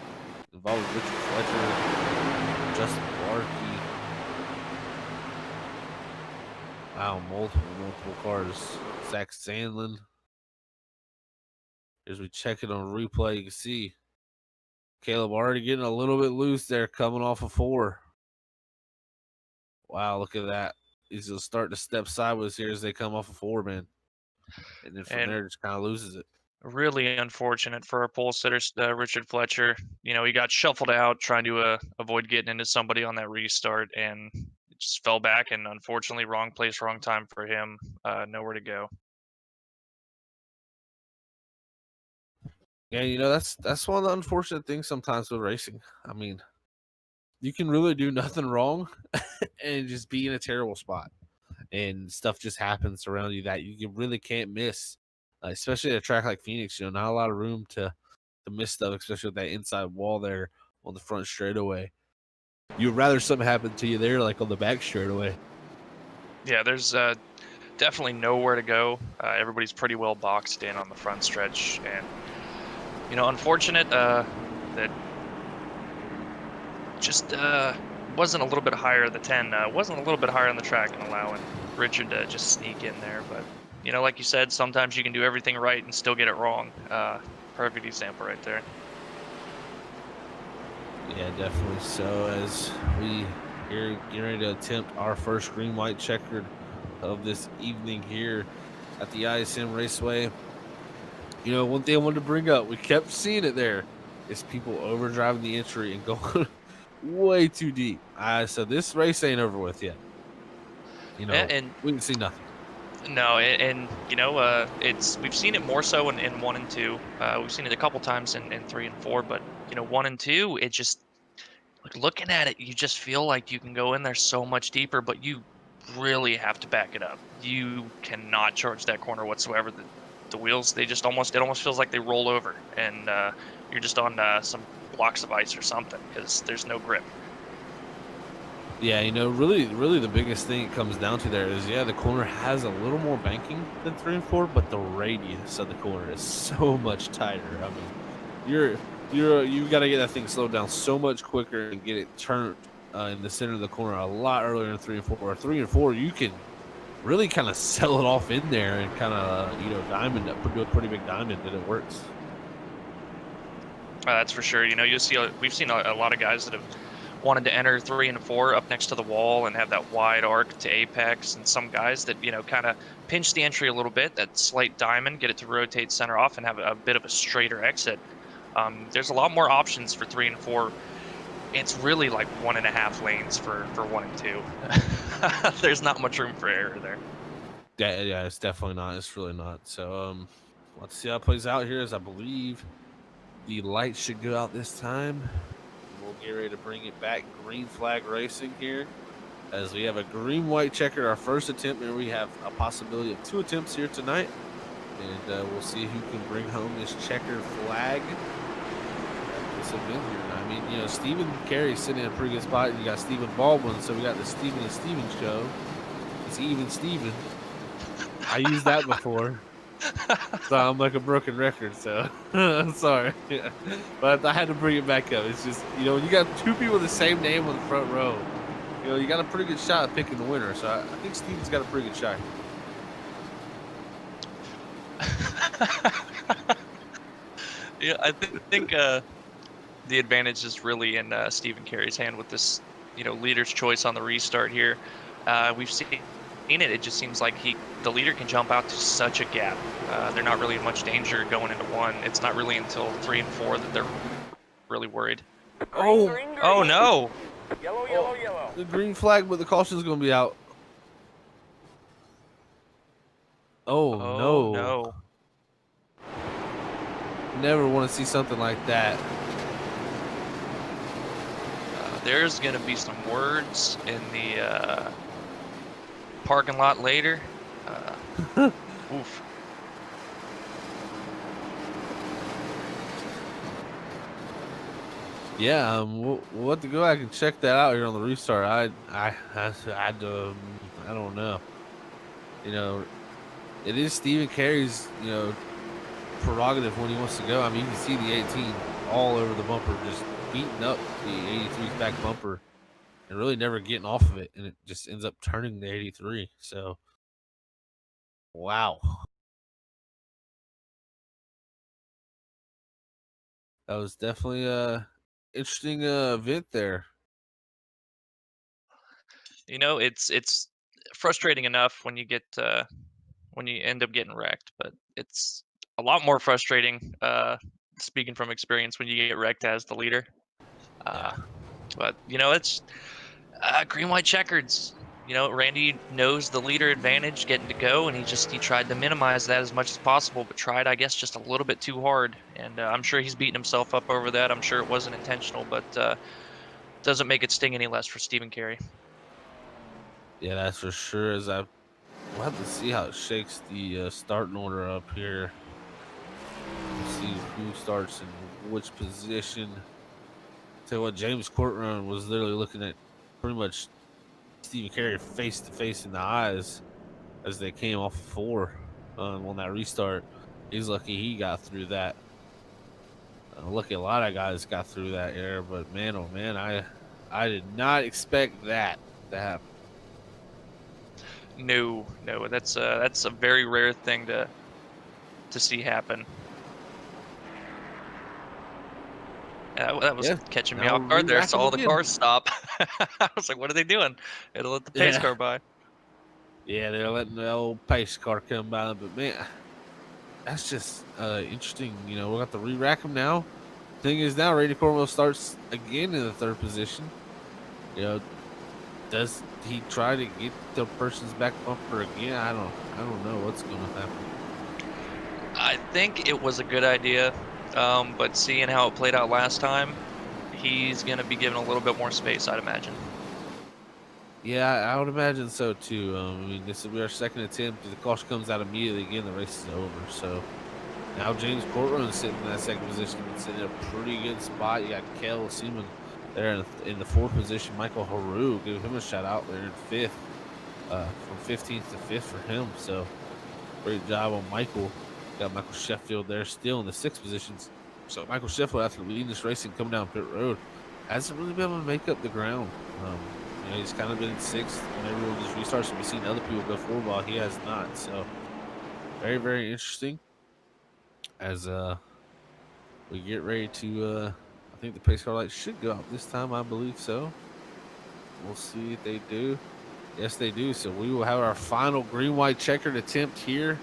Involving Richard Fletcher, Justin Barkey. Wow, multiple cars. Zach Sandlin. As we check it on replay, you can see Caleb already getting a little bit loose there coming off of 4. Wow, look at that. He's going to start to step sideways here as they come off of 4, man. And then from there, just kind of loses it. Really unfortunate for our pole sitter, Richard Fletcher. You know, he got shuffled out trying to avoid getting into somebody on that restart, and it just fell back, and unfortunately, wrong place, wrong time for him. Nowhere to go. Yeah, you know, that's one of the unfortunate things sometimes with racing. I mean, you can really do nothing wrong and just be in a terrible spot. And stuff just happens around you that you really can't miss, especially at a track like Phoenix. You know, not a lot of room to miss stuff, especially with that inside wall there on the front straightaway. You'd rather something happen to you there, like on the back straightaway. Yeah, there's definitely nowhere to go. Everybody's pretty well boxed in on the front stretch, and you know, unfortunate that just wasn't a little bit higher. The 10 wasn't a little bit higher on the track and allowing Richard to just sneak in there. But you know, like you said, sometimes you can do everything right and still get it wrong. Perfect example right there. Yeah, definitely. So as we here getting ready to attempt our first green-white checkered of this evening here at the ISM Raceway. You know, one thing I wanted to bring up, we kept seeing it there, is people overdriving the entry and going way too deep. So this race ain't over with yet. You know, and we can see nothing. No, and you know, we've seen it more so in 1 and 2. We've seen it a couple times in 3 and 4, but you know, 1 and 2, it just, like, looking at it, you just feel like you can go in there so much deeper, but you really have to back it up. You cannot charge that corner whatsoever. The wheels, it almost feels like they roll over, and you're just on some blocks of ice or something because there's no grip. Yeah, you know, really the biggest thing it comes down to there is, yeah, the corner has a little more banking than 3 and 4, but the radius of the corner is so much tighter. I mean, you got to get that thing slowed down so much quicker and get it turned in the center of the corner a lot earlier than 3 and 4. Or 3 and 4, you can really kind of sell it off in there and kind of, you know, do a pretty big diamond, and it works. That's for sure. You know, we've seen a lot of guys that have wanted to enter 3 and 4 up next to the wall and have that wide arc to apex, and some guys that, you know, kind of pinch the entry a little bit, that slight diamond, get it to rotate center off and have a bit of a straighter exit. There's a lot more options for 3 and 4. It's really like 1.5 lanes for 1 and 2. There's not much room for error there. Yeah, it's definitely not. It's really not. So let's see how it plays out here, as I believe the lights should go out this time. We'll get ready to bring it back. Green flag racing here, as we have a green-white checker, our first attempt, and we have a possibility of 2 attempts here tonight. and we'll see who can bring home this checkered flag at this event here. I mean, you know, Stephen Carey's sitting in a pretty good spot, and you got Stephen Baldwin, so we got the Stephen and Steven show. It's even Steven. I used that before. So I'm like a broken record, so I'm sorry. Yeah. But I had to bring it back up. It's just, you know, when you got two people with the same name on the front row, you know, you got a pretty good shot at picking the winner. So I think Steven's got a pretty good shot. Yeah, I think the advantage is really in Stephen Carey's hand with this, you know, leader's choice on the restart here. We've seen it. It just seems like the leader can jump out to such a gap. They're not really in much danger going into 1. It's not really until 3 and 4 that they're really worried. Oh, Green, green. Oh no! Yellow, yellow, yellow. the green flag, but the caution's going to be out. Oh, No! Never want to see something like that. There's gonna be some words in the parking lot later. Oof. Yeah, we'll have to go back and check that out here on the restart. I don't know. You know, it is Stephen Carey's, you know, prerogative when he wants to go. I mean, you can see the 18 all over the bumper, just beating up the 83's back bumper and really never getting off of it, and it just ends up turning the 83. So, wow. That was definitely a interesting event there. You know, it's frustrating enough when you get when you end up getting wrecked, but it's a lot more frustrating. Speaking from experience, when you get wrecked as the leader. But you know, it's green white checkers. You know, Randy knows the leader advantage getting to go, and he tried to minimize that as much as possible, but tried, I guess, just a little bit too hard. And I'm sure he's beating himself up over that. I'm sure it wasn't intentional, but doesn't make it sting any less for Stephen Carey. Yeah, that's for sure. We'll have to see how it shakes the starting order up here. We'll see who starts in which position. Tell you what, James Courtrun was literally looking at pretty much Stephen Carey face to face in the eyes as they came off of 4 on that restart. He's lucky he got through that. Lucky a lot of guys got through that air, but man, oh man, I did not expect that to happen. No, that's a very rare thing to see happen. That was catching me off guard there. Saw all the cars stop. I was like, what are they doing? It'll let the pace car by. Yeah, they're letting the old pace car come by, but man, that's just interesting. You know, we'll have to re-rack them now. Thing is, now Randy Cornwell starts again in the 3rd position. You know, does he try to get the person's back bumper again? I don't know what's going to happen. I think it was a good idea, but seeing how it played out last time, he's going to be given a little bit more space, I'd imagine. Yeah, I would imagine so too. I mean, this will be our 2nd attempt. If the caution comes out immediately again, the race is over. So now James Courtrun is sitting in that 2nd position. It's in a pretty good spot. You got Kel Seaman there in the 4th position. Michael Haru, give him a shout out there in 5th, from 15th to 5th for him. So great job on Michael. Got Michael Sheffield there still in the 6th positions. So Michael Sheffield, after leading this race and coming down pit road, hasn't really been able to make up the ground. You know, he's kind of been in 6th whenever everyone just restarts, and we've seen other people go forward while he has not. So very, very interesting as we get ready to I think the pace car light should go out this time. I believe so. We'll see if they do. Yes, they do. So we will have our final green-white checkered attempt here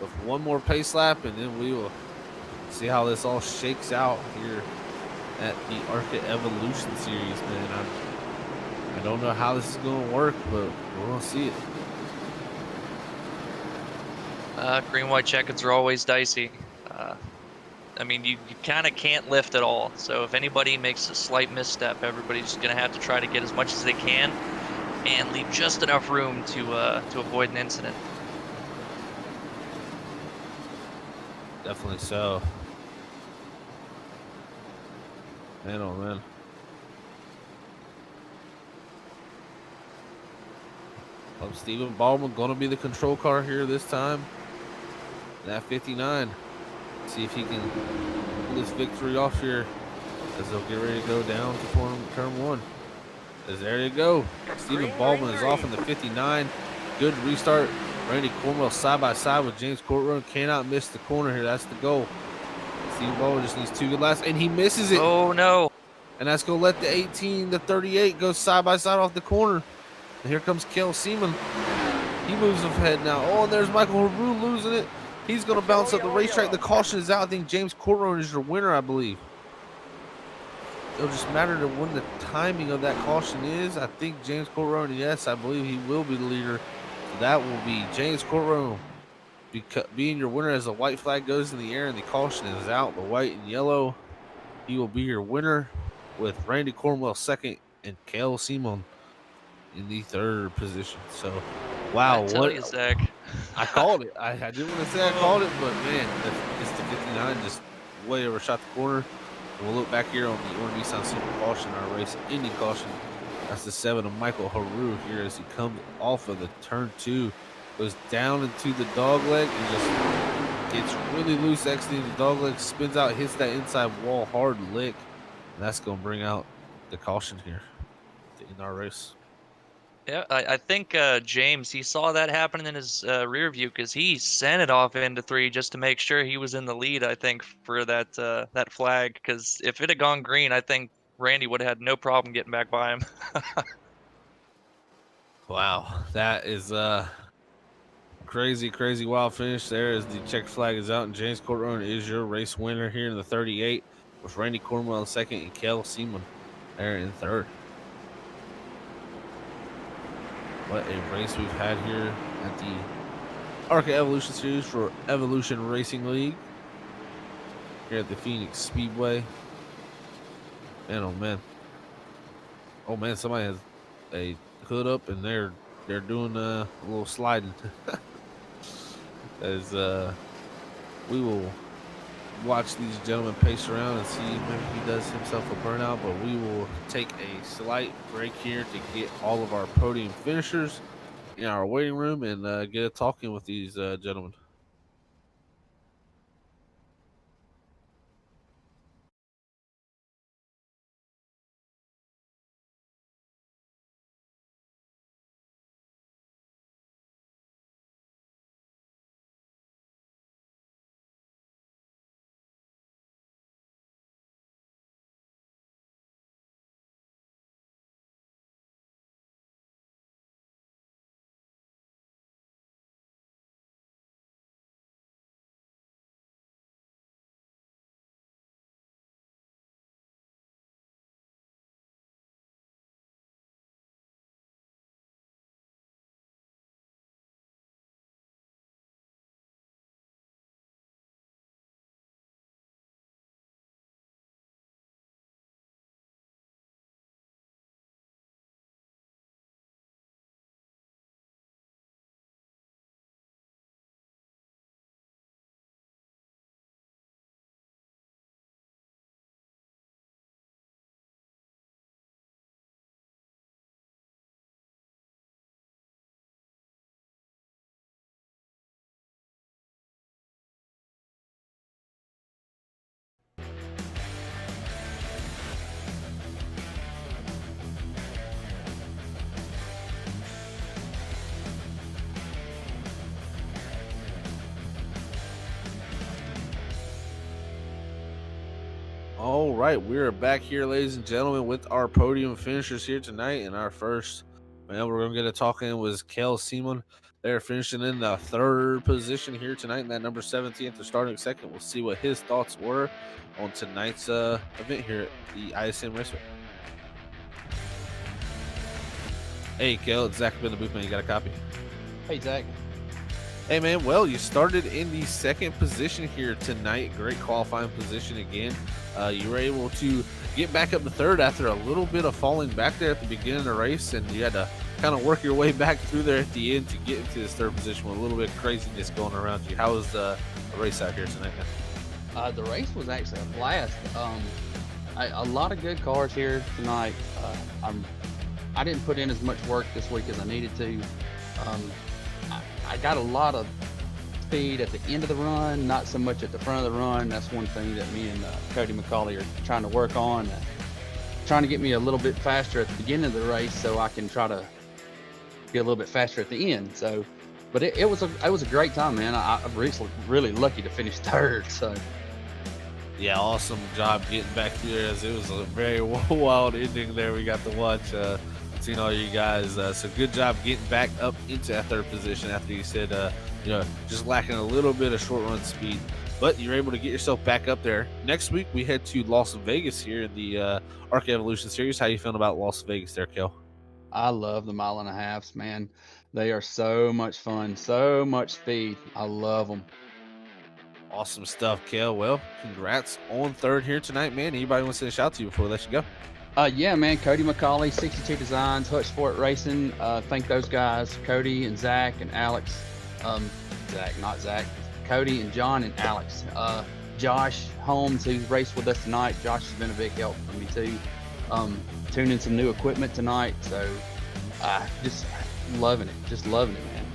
with one more pace lap, and then we will see how this all shakes out here at the Arca Evolution Series, man. I don't know how this is going to work, but we're going to see it. Green-white checkers are always dicey. I mean, you kind of can't lift at all. So if anybody makes a slight misstep, everybody's going to have to try to get as much as they can and leave just enough room to avoid an incident. Definitely so. Man, oh man. Stephen Baldwin going to be the control car here this time. That 59. See if he can pull this victory off here as they'll get ready to go down to turn one. As there you go. Stephen Baldwin is off in the 59. Good restart. Randy Cornwell side by side with James Courtroom. Cannot miss the corner here. That's the goal. Stephen Baldwin just needs 2 good laps, and he misses it. Oh, no. And that's going to let the 18, the 38 go side by side off the corner. And here comes Kel Seaman. He moves ahead now. Oh, and there's Michael Haru losing it. He's going to bounce up the racetrack. The caution is out. I think James Courtroom is your winner, I believe. It'll just matter to when the timing of that caution is. I think James Courtroom, yes, I believe he will be the leader. So that will be James Courtroom being your winner as the white flag goes in the air and the caution is out. The white and yellow. He will be your winner with Randy Cornwell second and Kel Seaman in the 3rd position. So, wow. I tell you, Zach. I called it. I didn't want to say I called it, but man, it's the 59 just way overshot the corner. And we'll look back here on the Orton Nissan Super Caution, our race ending caution. That's the 7 of Michael Haru here as he comes off of the turn 2, goes down into the dog leg and just gets really loose exiting the dog leg, spins out, hits that inside wall hard lick. And that's going to bring out the caution here in our race. Yeah, I think James, he saw that happening in his rear view because he sent it off into 3 just to make sure he was in the lead, I think, for that that flag. Because if it had gone green, I think Randy would have had no problem getting back by him. Wow, that is crazy wild finish there as the check flag is out, and James Courtroom is your race winner here in the 38 with Randy Cornwell in 2nd and Kel Seaman there in 3rd. What a race we've had here at the Arca Evolution Series for Evolution Racing League here at the Phoenix Speedway. Man, oh man. Oh man, somebody has a hood up and they're doing a little sliding. As we will watch these gentlemen pace around and see maybe he does himself a burnout, but we will take a slight break here to get all of our podium finishers in our waiting room and get a talking with these gentlemen. All right, we are back here, ladies and gentlemen, with our podium finishers here tonight. And our first man we're going to get a talking was Kel Seaman. They're finishing in the 3rd position here tonight in that number 17th. They're starting 2nd. We'll see what his thoughts were on tonight's event here at the ISM Raceway. Hey, Kel, it's Zach in the booth, man. You got a copy? Hey, Zach. Hey, man. Well, you started in the 2nd position here tonight. Great qualifying position again. You were able to get back up to 3rd after a little bit of falling back there at the beginning of the race, and you had to kind of work your way back through there at the end to get into this third position with a little bit of craziness going around you. How was the race out here tonight, man? The race was actually a blast. A lot of good cars here tonight. I didn't put in as much work this week as I needed to. I got a lot of speed at the end of the run, not so much at the front of the run. That's one thing that me and Cody McCauley are trying to work on. Trying to get me a little bit faster at the beginning of the race so I can try to get a little bit faster at the end. So, but it was a great time, man. I'm really lucky to finish third. So. Yeah, awesome job getting back through there, as it was a very wild ending there we got to watch, seeing all you guys. So good job getting back up into that third position after you said, just lacking a little bit of short run speed. But you're able to get yourself back up there. Next week, we head to Las Vegas here in the Arca Evolution Series. How you feeling about Las Vegas there, Kel? I love the 1.5 miles, man. They are so much fun, so much speed. I love them. Awesome stuff, Kel. Well, congrats on third here tonight, man. Anybody want to send a shout to you before we let you go? Yeah, man. Cody McCauley, 62 Designs, Hutch Sport Racing. Thank those guys, Cody and Zach and Alex. Zach. Cody and John and Alex. Josh Holmes, who's raced with us tonight. Josh has been a big help for me too. Tuning some new equipment tonight. So just loving it, man.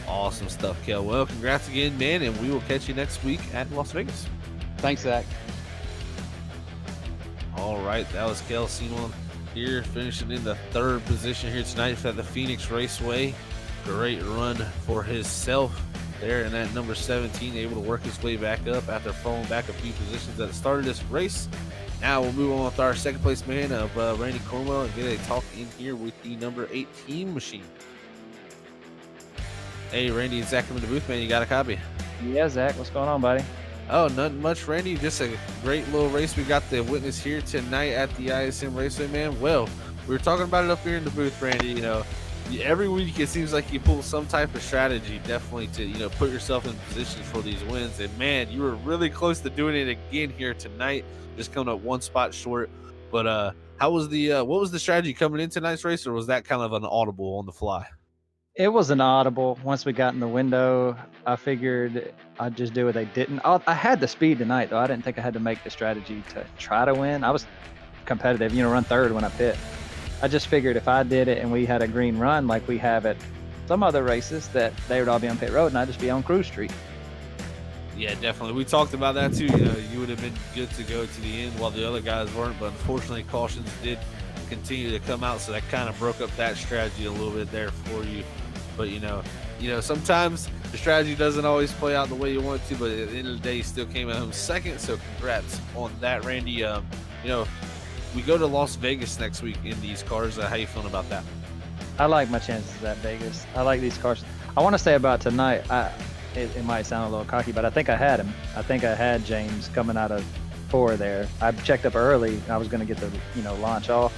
Awesome stuff, Kel. Well, congrats again, man, and we will catch you next week at Las Vegas. Thanks, Zach. All right, that was Kel Seenwell here, finishing in the third position here tonight at the Phoenix Raceway. Great run for himself there in that number 17, able to work his way back up after falling back a few positions at the start of this race. Now we'll move on with our second place man of Randy Cornwell and get a talk in here with the number 18 machine. Hey, Randy and Zach, come in the booth, man. You got a copy? Yeah, Zach, what's going on, buddy? Oh, nothing much, Randy. Just a great little race we got to witness here tonight at the ISM Raceway, man. Well, we were talking about it up here in the booth, Randy. You know, every week it seems like you pull some type of strategy, definitely to put yourself in position for these wins. And man, you were really close to doing it again here tonight, just coming up one spot short. But how was what was the strategy coming in tonight's race, or was that kind of an audible on the fly? It was an audible. Once we got in the window, I figured I'd just do what they didn't. I had the speed tonight, though. I didn't think I had to make the strategy to try to win. I was competitive, run third when I pit. I just figured if I did it and we had a green run like we have at some other races, that they would all be on pit road and I'd just be on cruise street. Yeah, definitely. We talked about that too. You would have been good to go to the end while the other guys weren't, but unfortunately cautions did continue to come out, so that kind of broke up that strategy a little bit there for you. But sometimes the strategy doesn't always play out the way you want to, but at the end of the day, you still came out home second. So congrats on that, Randy. We go to Las Vegas next week in these cars. How you feeling about that? I like my chances at Vegas. I like these cars. I want to say about tonight, it might sound a little cocky, but I think I had him. I think I had James coming out of 4 there. I checked up early. I was going to get the launch off.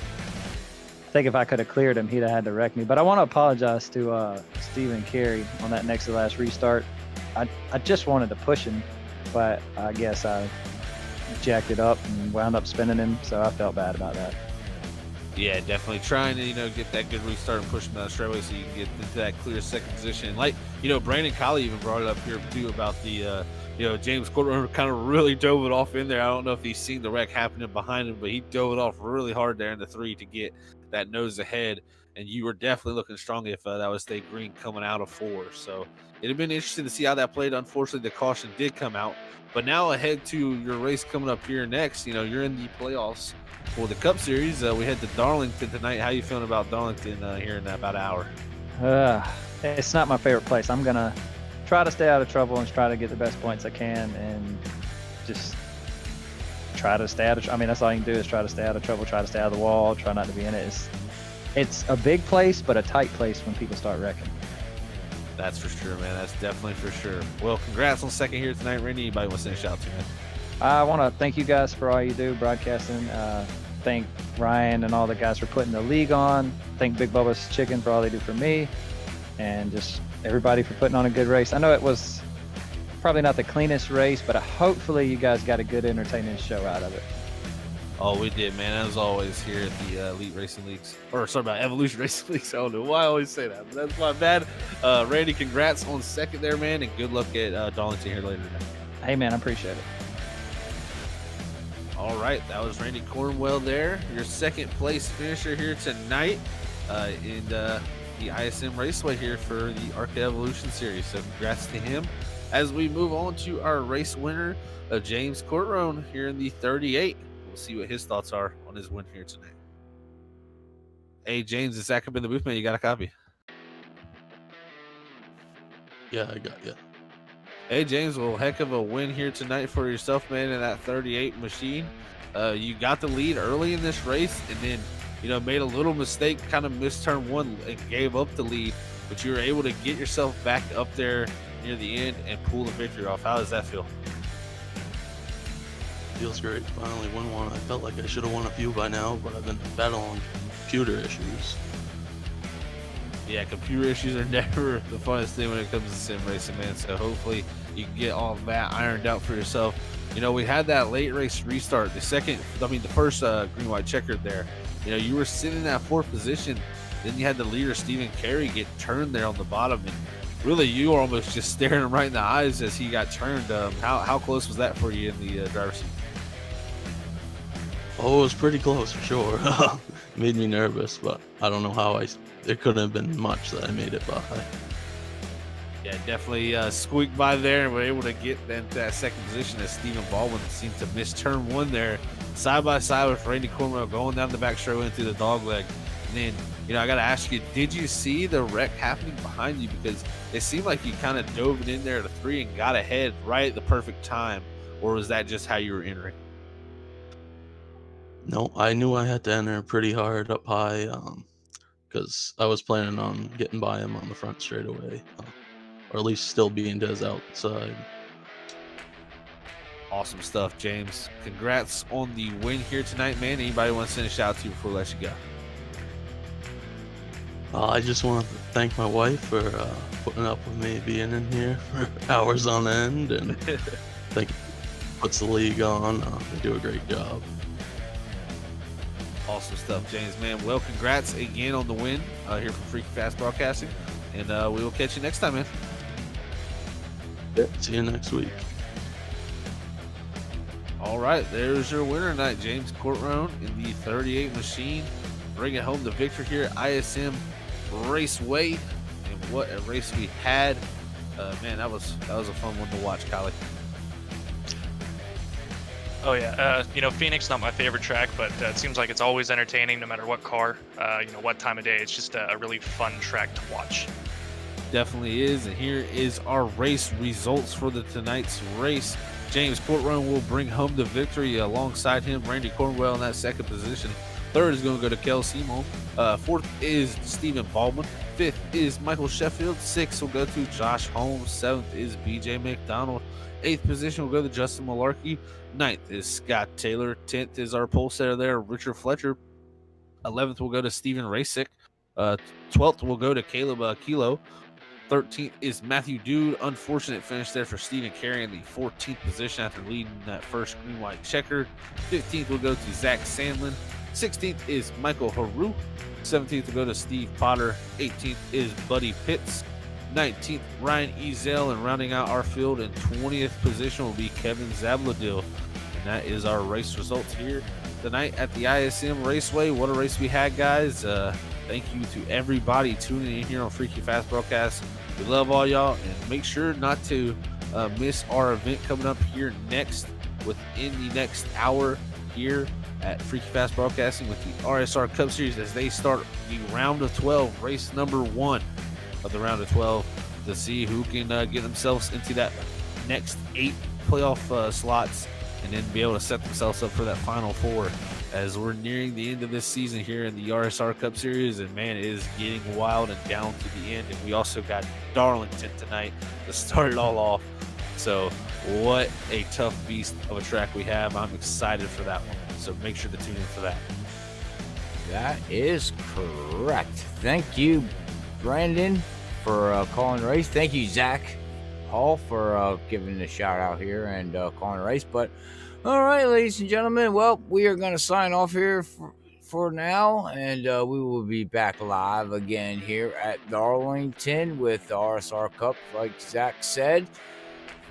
I think if I could have cleared him, he'd have had to wreck me. But I want to apologize to Stephen Carey on that next to last restart. I just wanted to push him, but I guess I jacked it up and wound up spinning him, so I felt bad about that. Yeah, definitely trying to get that good restart and push him down the straightaway so you can get into that clear second position. Like, Brandon Colley even brought it up here too about the James Courtney kind of really dove it off in there. I don't know if he's seen the wreck happening behind him, but he dove it off really hard there in the 3 to get that nose ahead. And you were definitely looking strong if that was stay green coming out of 4. So it'd have been interesting to see how that played. Unfortunately, the caution did come out. But now ahead to your race coming up here next. You're in the playoffs for the Cup Series. We head to Darlington tonight. How you feeling about Darlington here in about an hour? It's not my favorite place. I'm going to try to stay out of trouble and try to get the best points I can and just try to stay out of trouble. That's all you can do is try to stay out of trouble, try to stay out of the wall, try not to be in it. It's a big place, but a tight place when people start wrecking. That's for sure, man. That's definitely for sure. Well, congrats on second here tonight, Randy. Anybody want to send a shout out to, man? I want to thank you guys for all you do, broadcasting. Thank Ryan and all the guys for putting the league on. Thank Big Bubba's Chicken for all they do for me. And just everybody for putting on a good race. I know it was probably not the cleanest race, but hopefully you guys got a good entertaining show out of it. Oh, we did, man. As always, here at the Elite Racing Leagues, or sorry about Evolution Racing Leagues. I don't know why I always say that, but that's my bad. Randy, congrats on second there, man, and good luck at Darlington here later tonight. Hey, man, I appreciate it. All right, that was Randy Cornwell there, your second place finisher here tonight in the ISM Raceway here for the Arca Evolution Series. So congrats to him. As we move on to our race winner, James Courtrone here in the 38. We'll see what his thoughts are on his win here tonight. Hey, James, it's Zach up in the booth, man. You got a copy? Yeah, I got you. Hey, James, well, heck of a win here tonight for yourself, man, in that 38 machine. You got the lead early in this race and then, made a little mistake, kind of missed turn one and gave up the lead, but you were able to get yourself back up there near the end and pull the victory off. How does that feel? Feels great. Finally won one. I felt like I should have won a few by now, but I've been battling computer issues. Yeah, computer issues are never the funnest thing when it comes to sim racing, man. So hopefully you can get all that ironed out for yourself. We had that late race restart. The first green white checkered there. You were sitting in that fourth position. Then you had the leader, Stephen Carey, get turned there on the bottom. And really, you were almost just staring him right in the eyes as he got turned. How close was that for you in the driver's seat? Oh, it was pretty close for sure. Made me nervous, but I don't know how it couldn't have been much that I made it by. Yeah, definitely squeaked by there and were able to get into that second position as Stephen Baldwin seemed to miss turn one there, side by side with Randy Cornwell going down the back straightaway through the dog leg. And then, I got to ask you, did you see the wreck happening behind you? Because it seemed like you kind of dove it in there to 3 and got ahead right at the perfect time. Or was that just how you were entering? No, I knew I had to enter pretty hard up high because I was planning on getting by him on the front straightaway, or at least still being to his outside. Awesome stuff, James. Congrats on the win here tonight, man. Anybody want to send a shout out to you before we let you go? I just want to thank my wife for putting up with me being in here for hours on end, and I think puts the league on. They do a great job. Awesome stuff, James, man. Well, congrats again on the win here from Freaky Fast Broadcasting, and we will catch you next time, man. See you next week. All right, there's your winner tonight, James Courtrone in the 38 machine, bringing home the victory here at ISM Raceway. And what a race we had! Man, that was a fun one to watch, Kylie. Oh yeah, Phoenix not my favorite track, but it seems like it's always entertaining no matter what car, what time of day. It's just a really fun track to watch. Definitely is, and here is our race results for tonight's race. James Courtrone will bring home the victory alongside him, Randy Cornwell in that second position. Third is going to go to Kel Simon. Fourth is Stephen Baldwin. Fifth is Michael Sheffield. Sixth will go to Josh Holmes. Seventh is BJ McDonald. Eighth position will go to Justin Malarkey. Ninth is Scott Taylor. 10th is our pole setter there, Richard Fletcher. 11th will go to Stephen Rasick. 12th will go to Caleb Kilo. 13th is Matthew Dude. Unfortunate finish there for Stephen Carey in the 14th position after leading that first green white checker. 15th will go to Zach Sandlin. 16th is Michael Haru. 17th will go to Steve Potter. 18th is Buddy Pitts. 19th, Ryan Ezel, and rounding out our field in 20th position will be Kevin Zabladil. And that is our race results here tonight at the ISM Raceway. What a race we had, guys. Thank you to everybody tuning in here on Freaky Fast Broadcast. We love all y'all, and make sure not to miss our event coming up here next, within the next hour here at Freaky Fast Broadcasting with the RSR Cup Series as they start the round of 12, race number 1 of the round of 12, to see who can get themselves into that next 8 playoff slots and then be able to set themselves up for that final 4 as we're nearing the end of this season here in the RSR Cup Series. And man, it is getting wild and down to the end. And we also got Darlington tonight to start it all off. So what a tough beast of a track we have. I'm excited for that one. So make sure to tune in for that. That is correct. Thank you, Brandon, for calling the race. Thank you, Zach Hall, for giving the shout out here and calling the race. But All right, ladies and gentlemen. Well, we are going to sign off here for now, and we will be back live again here at Darlington with the RSR Cup, like Zach said.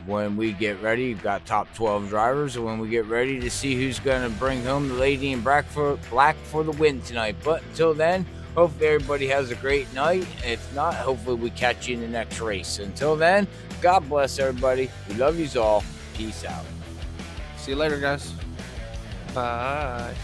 When we get ready, you've got top 12 drivers, and when we get ready to see who's going to bring home the lady in black for the win tonight. But until then, hopefully everybody has a great night. If not, hopefully we catch you in the next race. Until then, God bless everybody. We love you all. Peace out. See you later, guys. Bye.